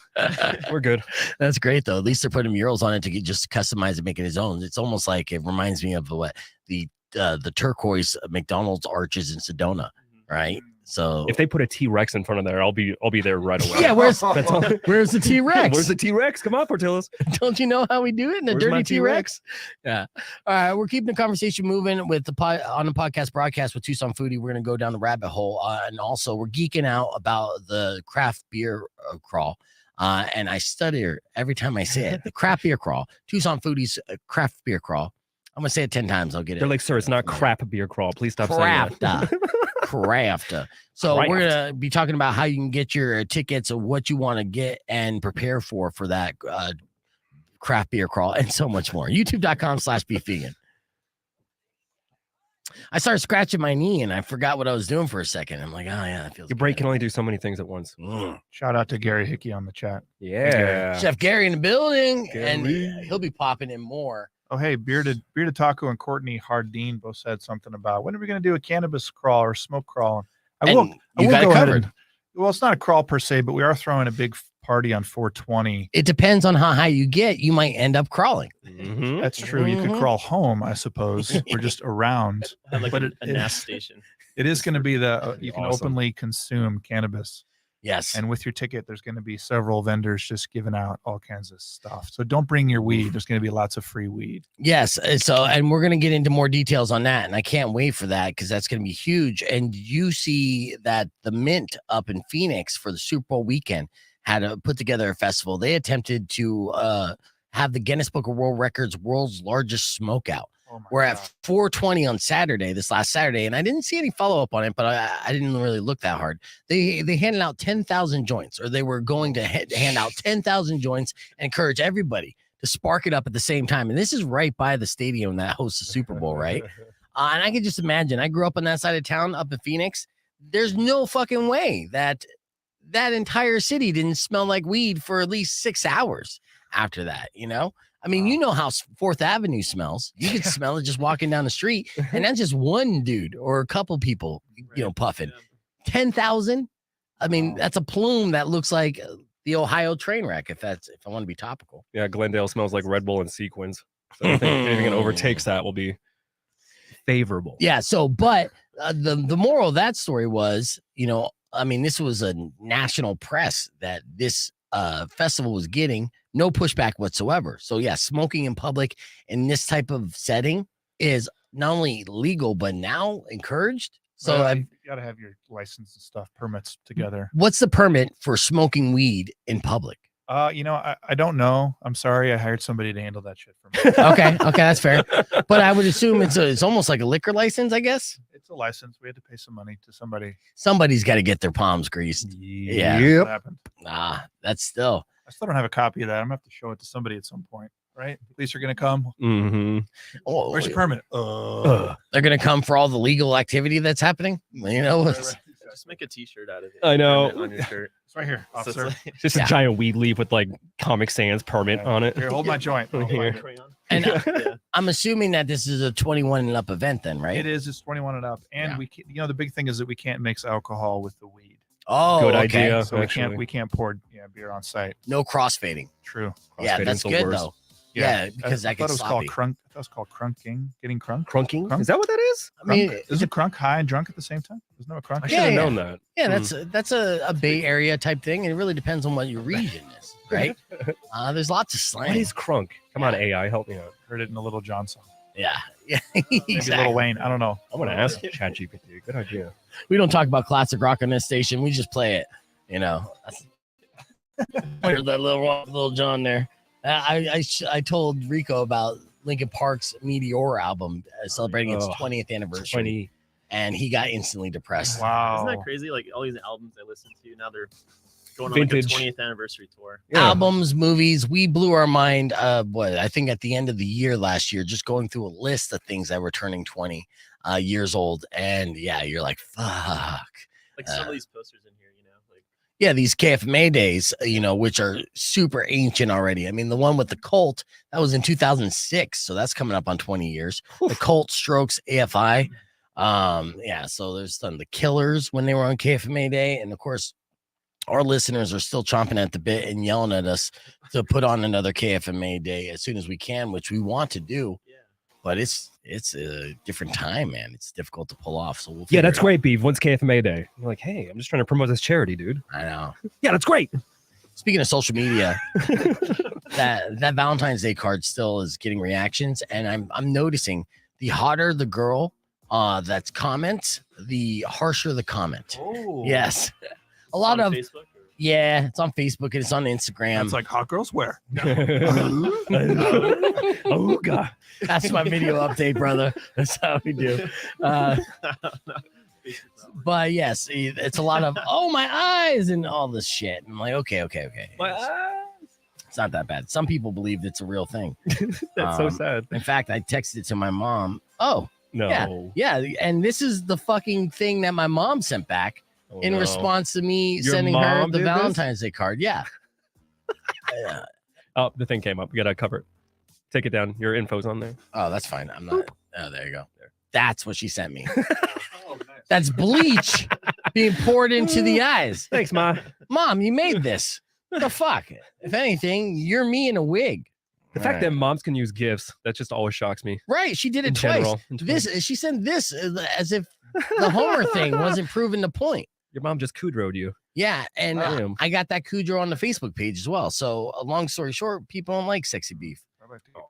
we're good. That's great though. At least they're putting murals on it to just customize it, make it his own. It's almost like it reminds me of the turquoise McDonald's arches in Sedona, right? So if they put a T-Rex in front of there, I'll be there right away. Yeah, where's That's all. the T-Rex? Where's the T-Rex? Come on, Portillo's. Don't you know how we do it in a Where's my dirty T-Rex? Yeah. All right, we're keeping the conversation moving with on the podcast broadcast with Tucson Foodie. We're going to go down the rabbit hole, and also we're geeking out about the craft beer crawl. And I stutter every time I say it. The craft beer crawl, Tucson Foodie's craft beer crawl. I'm gonna say it 10 times. I'll get it. They're like, sir, it's not crap beer crawl. Please stop saying that. Craft. So Craft. we're gonna be talking about how you can get your tickets of what you want to get and prepare for that craft beer crawl and so much more. YouTube.com/beefvegan. I started scratching my knee and I forgot what I was doing for a second. I'm like, oh yeah, that feels Your brain good. can only do so many things at once. Shout out to Gary Hickey on the chat. Yeah. Chef Gary in the building, and Gary. he'll be popping in more. Oh, hey, Bearded Taco and Courtney Hardeen both said something about when are we going to do a cannabis crawl or smoke crawl? I will You got it go ahead covered. and, well, it's not a crawl per se, but we are throwing a big party on 420. It depends on how high you get. You might end up crawling. Mhm. That's true. You could crawl home, I suppose, or just around. Like But a NAS station. It is going to be you can Awesome. openly consume cannabis. Yes. And with your ticket, there's going to be several vendors just giving out all kinds of stuff. So don't bring your weed. There's going to be lots of free weed. Yes. So, and we're going to get into more details on that. And I can't wait for that because that's going to be huge. And you see that the Mint up in Phoenix for the Super Bowl weekend had to put together a festival. They attempted to have the Guinness Book of World Records world's largest smokeout. Oh my We're God. at 420 on Saturday, this last Saturday, and I didn't see any follow-up on it, but I didn't really look that hard. They handed out 10,000 joints, or they were going to hand out 10,000 joints and encourage everybody to spark it up at the same time. And this is right by the stadium that hosts the Super Bowl, right? And I can just imagine. I grew up on that side of town up in Phoenix. There's no fucking way that entire city didn't smell like weed for at least 6 hours after that, you know? I mean, you know how 4th Avenue smells. You can smell it just walking down the street. And that's just one dude or a couple people, puffing. 10,000? I mean, that's a plume that looks like the Ohio train wreck, if I want to be topical. Yeah, Glendale smells like Red Bull and sequins. So I think anything that overtakes that will be favorable. Yeah. So, but the moral of that story was, I mean, this was a national press that this festival was getting no pushback whatsoever. So, yeah, smoking in public in this type of setting is not only legal but now encouraged. So, you got to have your license and stuff, permits together. what's the permit for smoking weed in public? I don't know. I'm sorry. I hired somebody to handle that shit for me. Okay, that's fair. But I would assume it's almost like a liquor license, I guess. It's a license. We had to pay some money to somebody. Somebody's got to get their palms greased. Yeah. That's what happened. Nah, that's still. I still don't have a copy of that. I'm gonna have to show it to somebody at some point, right? Police are gonna come. Mm-hmm. Oh, Where's your permit? they're gonna come for all the legal activity that's happening. Just make a T-shirt out of it. I know. On your shirt. It's right here, So it's officer. like- Just a giant weed leaf with like Comic Sans permit on it. Here, hold my joint. I'll Here. find it. And Yeah. I'm assuming that this is a 21 and up event, then, right? It is. It's 21 and up, and Yeah. we can't, the big thing is that we can't mix alcohol with the weed. Oh, Good okay. idea. So actually. we can't pour beer on site. No crossfading. True. Yeah, Crossfading's that's the good worst. though. Yeah, because I that thought it gets was sloppy. called crunk. I thought it was called crunking. Getting crunk. Crunking? Crunk? Is that what that is? I mean, Isn't crunk high and drunk at the same time? Isn't that a crunk? I is? should have yeah. known that. yeah, that's a Bay Area type thing. And it really depends on what your region is, right? There's lots of slang. What is crunk? Come on, AI, help me out. Heard it in a Little John song. Yeah, yeah, Maybe exactly. Little Wayne. I don't know. I'm gonna ask ChatGPT. Good idea. We don't talk about classic rock on this station. We just play it. Heard that little John there. I told Rico about Linkin Park's Meteor album celebrating its Oh, 20th anniversary, 20. and he got instantly depressed. Wow. Isn't that crazy? Like all these albums I listen to now, they're going on Vintage. like a 20th anniversary tour. Yeah. Albums, movies. We blew our mind. I think at the end of the year last year, just going through a list of things that were turning 20 years old, and yeah, you're like, fuck. Like some of these posters in here, like Yeah, these KFMA days, which are super ancient already. I mean, the one with the Cult, that was in 2006, so that's coming up on 20 years. The Cult, Strokes, AFI. So there's the Killers when they were on KFMA day, and of course, our listeners are still chomping at the bit and yelling at us to put on another KFMA day as soon as we can, which we want to do. yeah. But it's a different time, man. It's difficult to pull off. So we'll Yeah, figure that's it out. great, Beef. When's KFMA Day? You're like, hey, I'm just trying to promote this charity, dude. I know. Yeah, that's great. Speaking of social media, that Valentine's Day card still is getting reactions, and I'm noticing the hotter the girl that's comments, the harsher the comment. Oh. Yes, a lot On of Facebook. Or? yeah. It's on Facebook and it's on Instagram. It's like hot girls wear. Oh god. That's my video update, brother. That's how we do. But yes, it's a lot of oh my eyes and all this shit. I'm like, okay. My eyes. It's not that bad. Some people believe it's a real thing. That's so Um, sad. In fact, I texted to my mom. Oh, No. yeah, and this is the fucking thing that my mom sent back Oh, in no. response to me Your sending her mom the did this? Valentine's Day card. Yeah. Yeah. Oh, the thing came up. We gotta cover it. Take it down. Your info's on there. Oh, that's fine. I'm not. Oh, there you go. That's what she sent me. That's bleach being poured into the eyes. Thanks, Ma. Mom, you made this. What the fuck? If anything, you're me in a wig. The fact that moms can use gifts, that just always shocks me. Right, she did it In twice. general. She sent this as if the Homer thing wasn't proving the point. Your mom just Kudro'd you. Yeah, and Damn. I got that Cujo on the Facebook page as well. So, a long story short, people don't like sexy beef. I like to get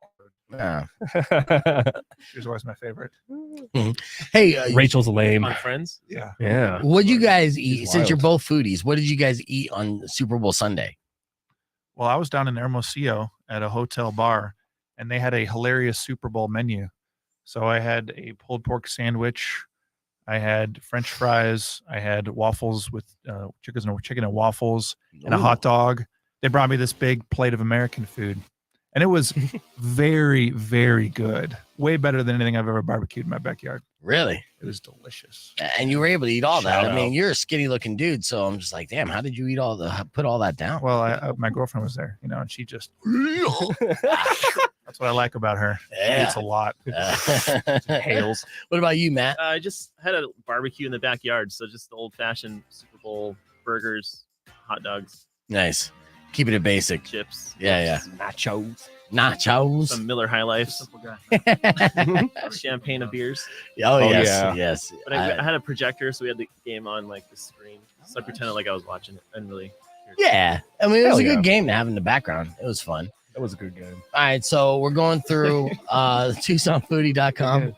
Yeah. She was always my favorite. Hey, Rachel's lame. On Friends. Yeah. Yeah. what'd you guys eat? She's Since you're wild. both foodies, what did you guys eat on Super Bowl Sunday? Well, I was down in Hermosillo at a hotel bar, and they had a hilarious Super Bowl menu. So I had a pulled pork sandwich, I had French fries, I had waffles with chicken and waffles, and a hot dog. They brought me this big plate of American food, and it was very, very good. Way better than anything I've ever barbecued in my backyard. Really? It was delicious. And you were able to eat all that. Shout I mean, out. you're a skinny looking dude, so I'm just like, damn, how did you eat put all that down? Well, my girlfriend was there, and she just. That's what I like about her. She Yeah. eats a lot. Hails. What about you, Matt? I just had a barbecue in the backyard, so just the old-fashioned Super Bowl burgers, hot dogs, Nice. Keeping it basic. chips. Yeah, yeah. Nachos. Nachos. some Miller High Lifes, Simple guy. champagne of beers. Oh, yes, yeah. yes. But I had a projector, so we had the game on like the screen. So I pretended like I was watching it and really. Yeah, I mean, it was Hell a good yeah. game to have in the background. It was fun. That was a good game. All right, so we're going through TucsonFoodie.com.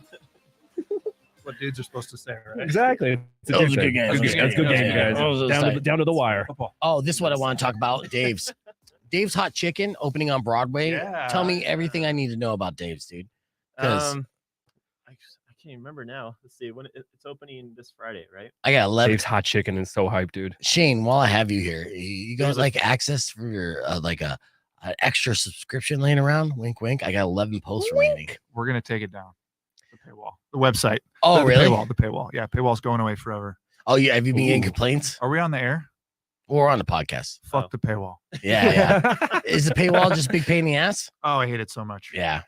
What dudes are supposed to say, right? Exactly. It's That was a good game. That's a good game, Yeah. guys. That was Down to the wire. Football. Oh, this is what I want to talk about. Dave's Hot Chicken opening on Broadway. Yeah. Tell me everything I need to know about Dave's, dude. 'Cause- I can't even remember now. Let's see when it's opening this Friday, right? I got 11. Dave's Hot Chicken is so hyped, dude. Shane, while I have you here, you got There's a- like access for your like a an extra subscription laying around? Wink, wink. I got 11 posts remaining. We're gonna take it down. The paywall, the website. Oh, the really? Paywall, the paywall. Yeah, paywall's going away forever. Oh, yeah. Have you been getting Ooh. complaints? Are we on the air? Or on the podcast? Fuck Oh. the paywall. Yeah, yeah. Is the paywall just a big pain in the ass? Oh, I hate it so much. Yeah.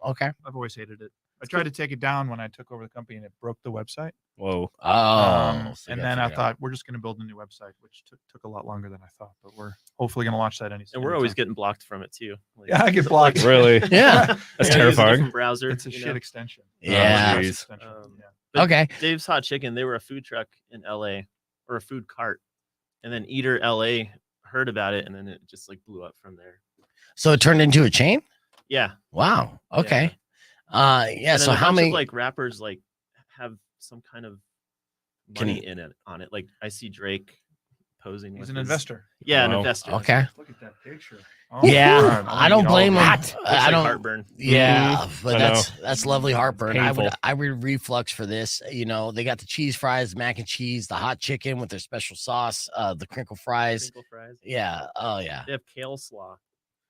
Okay. I've always hated it. I tried to take it down when I took over the company and it broke the website. Whoa. Oh. so you and gotta then I figure it out. thought we're just going to build a new website, which took a lot longer than I thought, but we're hopefully going to launch that any. And we're always getting blocked from it too. Like, Yeah, I get blocked. Really? Yeah. That's I use a terrifying. different browser. It's a you shit know? extension. Yeah. It's a Jeez. extension. Yeah. But Okay. Dave's Hot Chicken, they were a food truck in LA or a food cart. And then Eater LA heard about it and then it just like blew up from there. So it turned into a chain? Yeah. Wow. Okay. Yeah. And So then a how bunch many? of, like rappers like have some kind of money in it on it. Like I see Drake posing. He's with an his- investor. Yeah, an Wow. investor. Okay. Look at that picture. Yeah, God, I don't eat all blame him. that. Looks I like don't. heartburn. Yeah, but I know. that's lovely heartburn. Painful. I would reflux for this. You know, they got the cheese fries, mac and cheese, the hot chicken with their special sauce, the crinkle fries. Crinkle fries. Yeah. Oh yeah. They have kale slaw.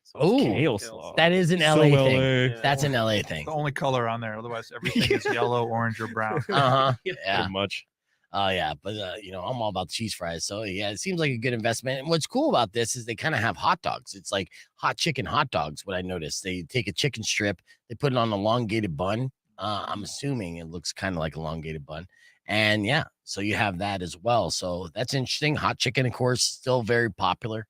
So Ooh. Kale slaw. That is an So LA LA. thing. Yeah. That's an LA thing. The only color on there. Otherwise, everything is yellow, orange, or brown. Uh huh. Yeah. Yeah. Pretty much. Oh yeah, but you know, I'm all about cheese fries. So yeah, it seems like a good investment. And what's cool about this is they kind of have hot dogs. It's like hot chicken hot dogs. What I noticed, they take a chicken strip, they put it on an elongated bun. I'm assuming it looks kind of like elongated bun. And yeah, so you have that as well. So that's interesting. Hot chicken, of course, still very popular.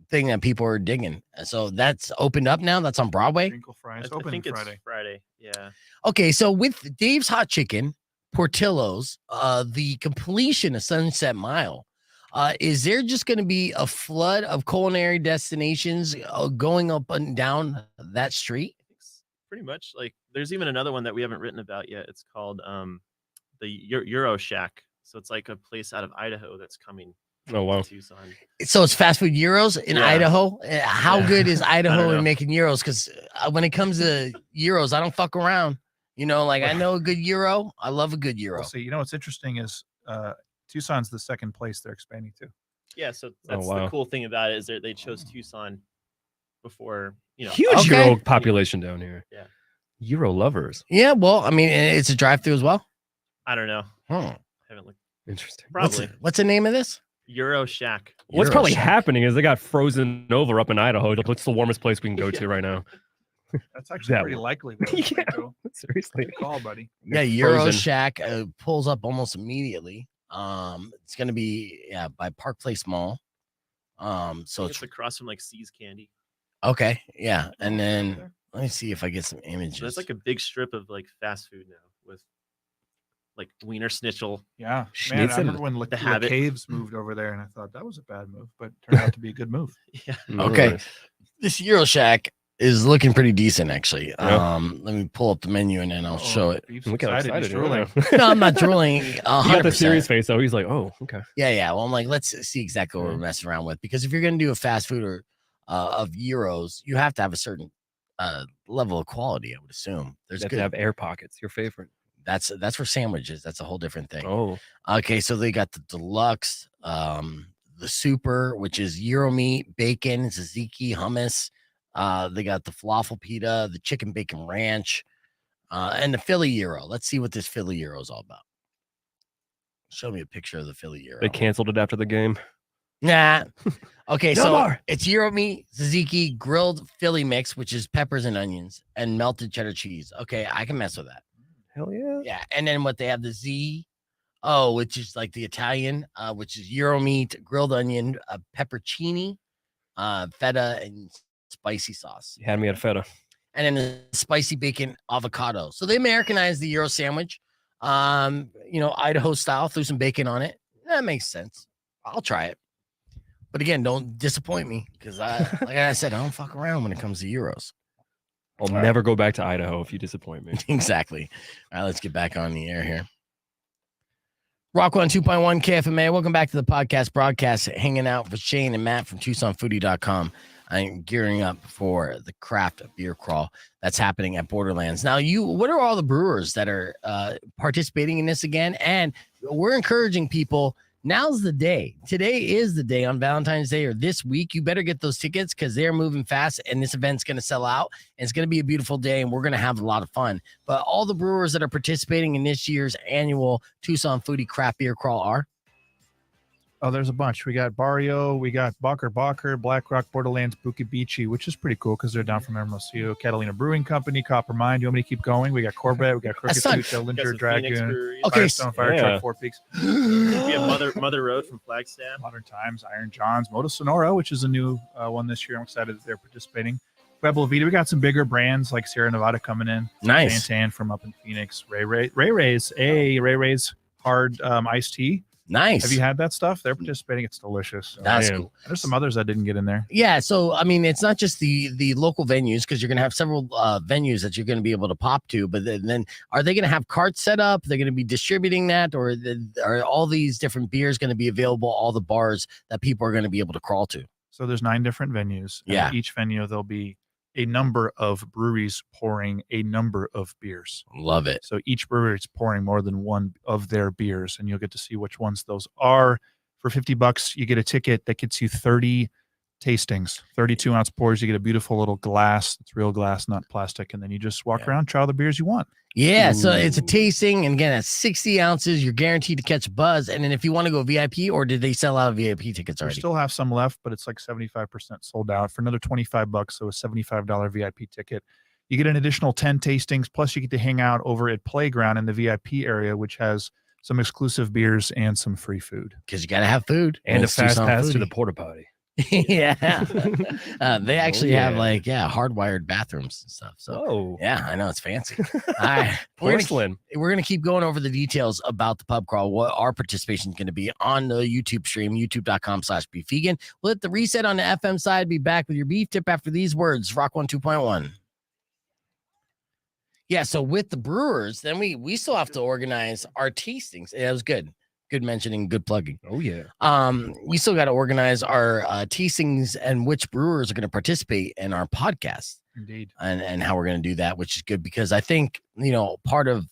Thing that people are digging. So that's opened up now. That's on Broadway. Crinkle fries. I Open think Friday. it's Friday. Yeah. Okay, so with Dave's Hot Chicken, Portillo's, the completion of Sunset Mile, is there just going to be a flood of culinary destinations going up and down that street? I think pretty much like there's even another one that we haven't written about yet. It's called the Euro Shack. So it's like a place out of Idaho that's coming Oh wow. to Tucson. So it's fast food gyros in Yeah. Idaho. How Yeah. good is Idaho know. in making gyros? Because when it comes to gyros, I don't fuck around. You know, like I know a good gyro. I love a good gyro. Well, see, you know what's interesting is Tucson's the second place they're expanding to. Yeah, so that's wow. the cool thing about it is they chose Tucson before, you know. Huge Okay. Euro population down here. Yeah. Euro lovers. Yeah, well, I mean, it's a drive-through as well. I don't know. Hmm. Haven't looked. Interesting. Probably What's the name of this? Euro Shack. What's Euro probably Shack. happening is they got frozen over up in Idaho. What's the warmest place we can go to right now? That's actually That pretty one. likely. Yeah. Rico. Seriously. Good call, buddy. Yeah, Euro frozen. Shack pulls up almost immediately. It's gonna be by Park Place Mall. So It's it's across from like See's Candy. okay, yeah. And then there. let me see if I get some So images. there's like a big strip of like fast food now with like Wiener Schnitzel. Yeah, man. I Schnitzel. remember when The Habit. Caves moved over there, and I thought that was a bad move, but it turned out to be a good move. Yeah. Okay. Nice. This Euro Shack is looking pretty decent, actually. Yeah. Let me pull up the menu and then I'll show it. Beef's Look how excited. He's excited. drooling. Yeah. No, I'm not drooling. He got the 100%. serious face though. He's like, oh, okay. Yeah. Well, I'm like, let's see exactly what we're messing around with. Because if you're gonna do a fast food or of Euros, you have to have a certain level of quality. I would assume. There's You have good. to have air pockets. Your favorite. That's for sandwiches. That's a whole different thing. Oh, Okay, so they got the deluxe, the super, which is Euro meat, bacon, tzatziki, hummus. They got the falafel pita, the chicken bacon ranch, and the Philly Euro. Let's see what this Philly Euro is all about. Show me a picture of the Philly Euro. they canceled it after the game. Nah. Okay, No so more. it's Euro meat, tzatziki, grilled Philly mix, which is peppers and onions, and melted cheddar cheese. Okay, I can mess with that. Hell yeah. Yeah, and then what they have the Z, which is like the Italian, which is Euro meat, grilled onion, pepperoncini, feta, and spicy sauce. You had me at feta. And then the spicy bacon avocado. So they Americanized the Euro sandwich, Idaho style, threw some bacon on it. That makes sense. I'll try it. But again, don't disappoint me because like I said, I don't fuck around when it comes to Euros. I'll never go back to Idaho if you disappoint me. Exactly. All right, let's get back on the air here. Rock 102.1 KFMA. Welcome back to the podcast broadcast. Hanging out with Shane and Matt from TucsonFoodie.com. I'm gearing up for the craft beer crawl that's happening at Borderlands. Now, what are all the brewers that are participating in this again? And we're encouraging people. Now's the day. Today is the day on Valentine's Day or this week. You better get those tickets because they're moving fast and this event's going to sell out. And it's going to be a beautiful day and we're going to have a lot of fun. But all the brewers that are participating in this year's annual Tucson Foodie Craft Beer Crawl are? Oh, there's a bunch. We got Barrio, we got Bacher, Black Rock, Borderlands, Buki Beachy, which is pretty cool because they're down from Hermosillo, Catalina Brewing Company, Copper Mine. You want me to keep going? We got Corbett, we got Crooked Sucha, Linder, Dragoon, Firestone, Fire Truck, Four Peaks. We have Mother Road from Flagstaff. Modern Times, Iron Johns, Moto Sonora, which is a new one this year. I'm excited that they're participating. Pueblo Vita, we got some bigger brands like Sierra Nevada coming in. Nice. Santan from up in Phoenix. Ray Ray's hard iced tea. Nice. Have you had that stuff? They're participating. It's delicious. That's cool. There's some others I didn't get in there. Yeah. So, I mean, it's not just the local venues because you're going to have several venues that you're going to be able to pop to. But then are they going to have carts set up? They're going to be distributing that? Or are all these different beers going to be available, all the bars that people are going to be able to crawl to? So there's 9 different venues. Yeah. At each venue, there'll be a number of breweries pouring a number of beers. Love it. So each brewery is pouring more than one of their beers, and you'll get to see which ones those are. For $50, you get a ticket that gets you 30 tastings, 32-ounce pours. You get a beautiful little glass. It's real glass, not plastic. And then you just walk around, try all the beers you want. Yeah, so it's a tasting, and again, at 60 ounces, you're guaranteed to catch a buzz. And then if you want to go VIP, or did they sell out VIP tickets already? We still have some left, but it's like 75% sold out. For another $25, so a $75 VIP ticket. You get an additional 10 tastings, plus you get to hang out over at Playground in the VIP area, which has some exclusive beers and some free food. Because you got to have food. And a it's fast Tucson pass to Foodie. the porta potty. Yeah. They actually have yeah. hardwired bathrooms and stuff. So Oh, yeah, I know it's fancy. All right. porcelain. We're gonna keep going over the details about the pub crawl, what our participation is going to be on the YouTube stream, youtube.com/beefvegan. We'll hit the reset on the FM side. Be back with your beef tip after these words. Rock 102.1. Yeah, so with the brewers, then we still have to organize our tastings. Yeah, it was good. Good mentioning, good plugging. Oh, yeah. We still got to organize our tastings and which brewers are going to participate in our podcast. Indeed. And how we're going to do that, which is good because I think, part of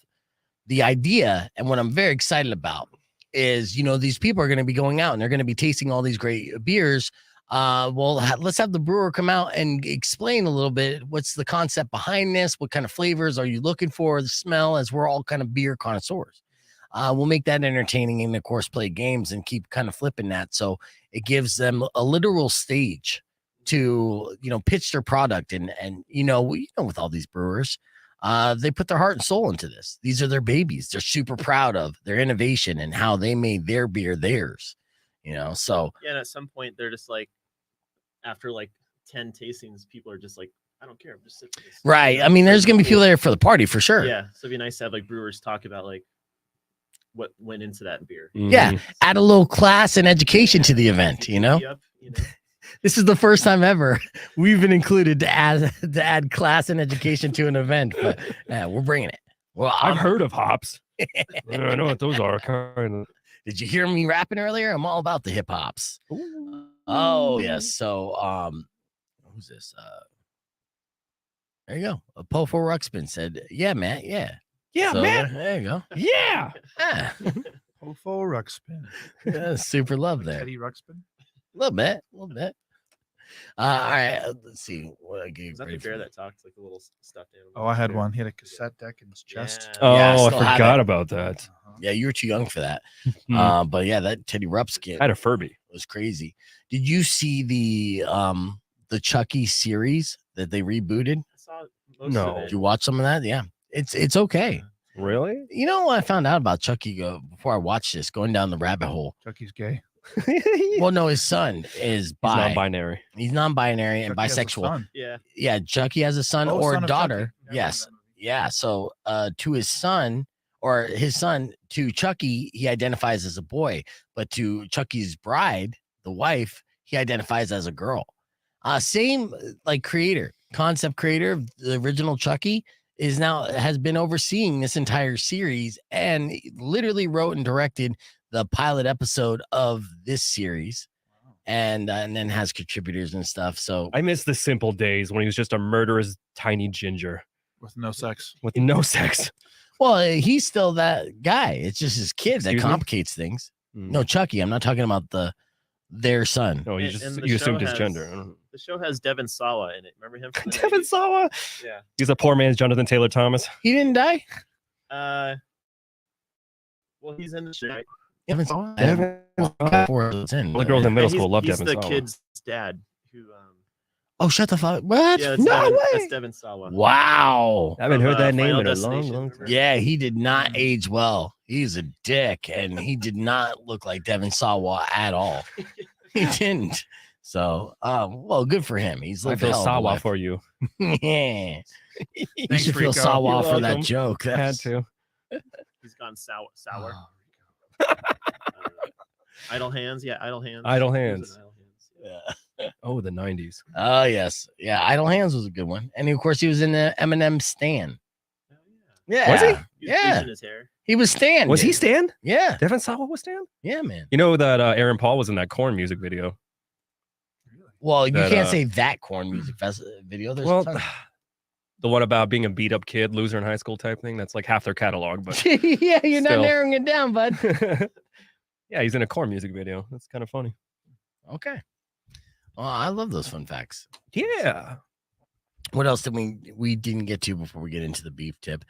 the idea and what I'm very excited about is, these people are going to be going out and they're going to be tasting all these great beers. Let's have the brewer come out and explain a little bit. What's the concept behind this? What kind of flavors are you looking for? The smell, as we're all kind of beer connoisseurs. We'll make that entertaining and, of course, play games and keep kind of flipping that. So it gives them a literal stage to, pitch their product. And with all these brewers, they put their heart and soul into this. These are their babies. They're super proud of their innovation and how they made their beer theirs, so. Yeah, and at some point, they're just like, after like 10 tastings, people are just like, I don't care. I'm just sitting this. Right. I mean, there's going to be people there for the party for sure. Yeah. So it'd be nice to have like brewers talk about like what went into that beer. Yeah, add a little class and education to the event. This is the first time ever we've been included to add class and education to an event, but we're bringing it. Well, I've heard of hops. I don't know what those are. Kind of. Did you hear me rapping earlier? I'm all about the hip hops. Oh yes. So who's this? There you go. Pofo Ruxpin said, "Yeah, Matt. Yeah." Yeah, So, man. There you go. Yeah. Ah. Ofo Ruxpin. Yeah, super love there. Teddy Ruxpin. A little bit. All right. Let's see what I gave. Is that the bear that talks like a little stuffed animal? Oh, I had one. He had a cassette deck in his chest. Oh, Yeah, I I still have forgot it. about that. Yeah, you were too young for that. Mhm. But yeah, that Teddy Ruxpin I had a Furby. was crazy. Did you see the Chucky series that they rebooted? I saw most No. of it. Did you watch some of that? Yeah, it's okay. Really? You know what I found out about Chucky before I watched this, going down the rabbit hole. Chucky's gay. Well, no, his son is He's bi. non-binary. He's non-binary and Chucky has a bisexual. son. Yeah. Yeah, Chucky has a son Oh, or son of daughter. Chucky. Yes. Yeah. So to his son or his son, to Chucky, he identifies as a boy, but to Chucky's bride, the wife, he identifies as a girl. Same like concept creator of the original Chucky has been overseeing this entire series and literally wrote and directed the pilot episode of this series. And then has contributors and stuff. So I miss the simple days when he was just a murderous tiny ginger With no sex. with no sex. well, he's still that guy. It's just his kid that Excuse me? complicates things. Mm. No, Chucky. I'm not talking about their son. No, And the you show assumed his has- gender. I don't know. The show has Devin Sawa in it. Remember him? From the Devin 90s? Sawa. Yeah. He's a poor man's Jonathan Taylor Thomas. He didn't die. Well, he's in the show. Devin Sawa? Devin All the girls in middle school love he's Devin the Sawa. kid's dad. Who? Oh, shut the fuck! What? Yeah, No way! That's Devin Sawa. Wow. I haven't From, heard that name Final in a long, Destination, long remember? time. Yeah, he did not age well. He's a dick, and he did not look like Devin Sawa at all. He didn't. So, well, good for him. He's I lived feel a hell of a Sawa life. for you. Yeah. You Thanks, should feel Rico. Sawa You're for that welcome. joke. Had That's- to. He's gone sour. Oh, Idle Hands. Yeah, Idle Hands. Idle He was in Hands. Idle Hands. yeah. Oh, the 90s. Oh, yes. Yeah. Idle Hands was a good one. And of course, he was in the Eminem Stan. Oh, yeah. Yeah. Was he? He was Yeah. bleaching his hair. He was Stan. Was he dude. Stan? Yeah. Devin Sawa was Stan? Yeah, man. You know that Aaron Paul was in that Korn music video. Well, you That, can't say that Corn music video. There's Well, tons. the one about being a beat up kid, loser in high school type thing. That's like half their catalog, but Yeah, you're not still. narrowing it down, bud. yeah, he's in a Korn music video. That's kind of funny. Okay. Well, I love those fun facts. Yeah. What else did we didn't get to before we get into the beef tip?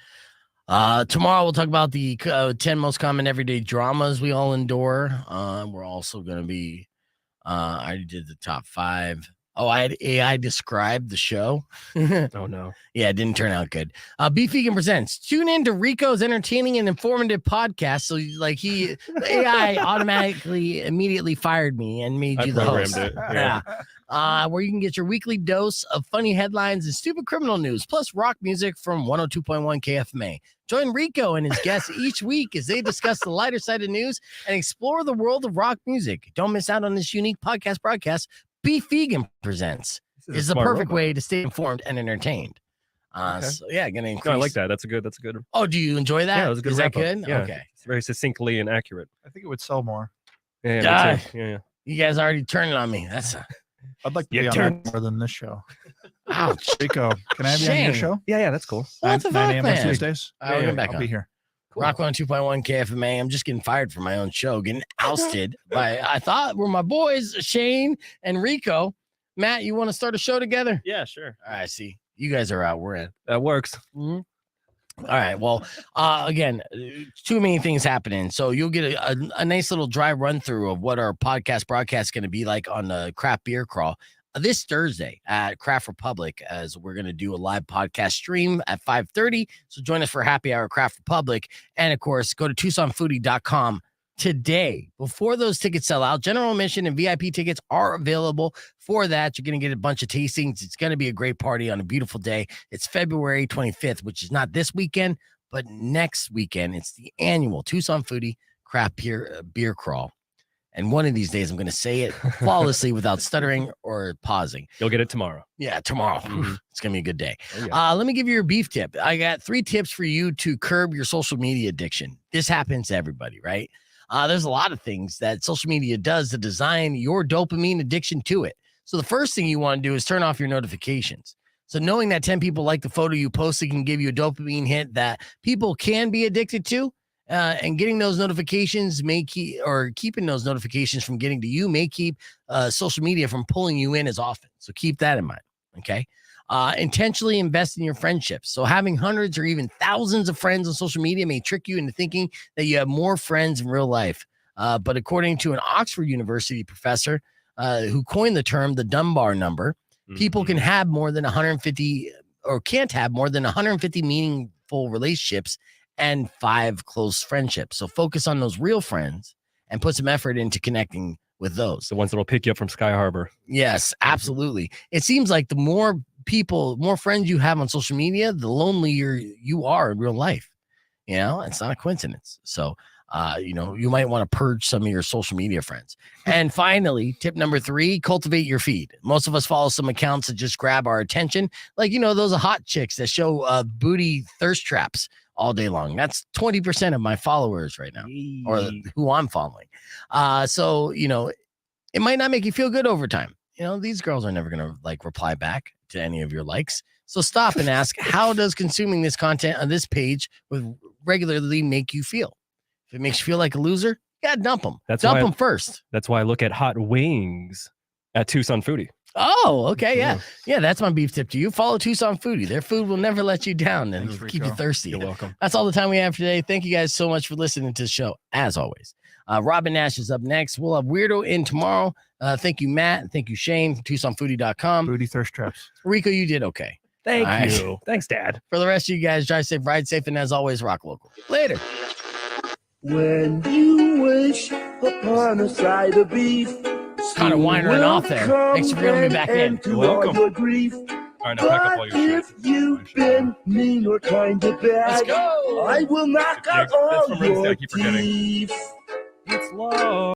Tomorrow we'll talk about the 10 most common everyday dramas we all endure. We're also going to be I already did the top 5. Oh, I had AI describe the show. Oh no. Yeah, it didn't turn out good. Beef Vegan presents. Tune in to Rico's entertaining and informative podcast. So, like, the AI automatically immediately fired me and made I you the programmed host. it. Yeah. Where you can get your weekly dose of funny headlines and stupid criminal news, plus rock music from 102.1 KFMA. Join Rico and his guests each week as they discuss the lighter side of news and explore the world of rock music. Don't miss out on this unique podcast broadcast. Beef Vegan presents. This a Is the smart perfect robot. way to stay informed and entertained. Okay. So yeah, gonna increase. No, I like that. That's a good. Oh, do you enjoy that? Yeah, it was a good Is that wrap-up. good? Yeah. Okay. It's very succinctly and accurate. I think it would sell more. Yeah, Ah. me too. Yeah. You guys already turning on me. That's I'd like to You be on turned- that more than this show. ouch. Rico, can I have you on your Shame. show? Yeah, that's cool. What the 9 fuck, a.m. on man? Tuesdays? All right, we'll get back I'll on. be here. Rock 102.1 KFMA. I'm just getting fired from my own show, getting ousted by I thought were my boys Shane and Rico. Matt, you want to start a show together? Yeah, sure. All right, see, you guys are out. We're in. That works. All right. Well, again, too many things happening. So you'll get a nice little dry run through of what our podcast broadcast is going to be like on the craft beer crawl this Thursday at Craft Republic, as we're going to do a live podcast stream at 5:30. So join us for Happy Hour Craft Republic. And of course, go to TucsonFoodie.com today before those tickets sell out. General admission and VIP tickets are available for that. You're going to get a bunch of tastings. It's going to be a great party on a beautiful day. It's February 25th, which is not this weekend, but next weekend. It's the annual Tucson Foodie Craft Beer Crawl. And one of these days, I'm going to say it flawlessly without stuttering or pausing. You'll get it tomorrow. Yeah, tomorrow. Mhm. It's going to be a good day. Oh, yeah. Let me give you your beef tip. I got 3 tips for you to curb your social media addiction. This happens to everybody, right? There's a lot of things that social media does to design your dopamine addiction to it. So the first thing you want to do is turn off your notifications. So knowing that 10 people like the photo you posted can give you a dopamine hit that people can be addicted to. And getting those notifications keeping those notifications from getting to you may keep social media from pulling you in as often. So keep that in mind. Okay. Intentionally invest in your friendships. So having hundreds or even thousands of friends on social media may trick you into thinking that you have more friends in real life. But according to an Oxford University professor who coined the term the Dunbar number, people can have more than 150 or can't have more than 150 meaningful relationships and 5 close friendships. So focus on those real friends and put some effort into connecting with those. The ones that will pick you up from Sky Harbor. Yes, absolutely. It seems like the more people, more friends you have on social media, the lonelier you are in real life. You know, it's not a coincidence. So, you know, you might want to purge some of your social media friends. And finally, tip number 3, cultivate your feed. Most of us follow some accounts that just grab our attention. Like, you know, those are hot chicks that show booty thirst traps all day long. That's 20% of my followers right now, or who I'm following. So, you know, it might not make you feel good over time. You know, these girls are never going to like reply back to any of your likes. So stop and ask, how does consuming this content on this page regularly make you feel? If it makes you feel like a loser, you gotta dump them. Dump them first. That's why I look at hot wings at Tucson Foodie. Oh, okay. Yeah, that's my beef tip to you. Follow Tucson Foodie. Their food will never let you down and Thanks, keep you Rico. thirsty. You're welcome. That's all the time we have for today. Thank you guys so much for listening to the show, as always. Robin Nash is up next. We'll have Weirdo in tomorrow. Thank you, Matt. Thank you, Shane, from TucsonFoodie.com. Booty thirst traps. Rico, you did okay. Thank All right. you. Thanks, Dad. For the rest of you guys, drive safe, ride safe, and as always, rock local. Later. When you wish upon a side of beef, Kind of winding off there. Thanks for bringing me back in. You're welcome. Your grief. All right, now pack up all But your if shit. you've been mean or kind of Let's bad, go. I will knock out That's all from Rinsky, I your keep forgetting. teeth. It's love.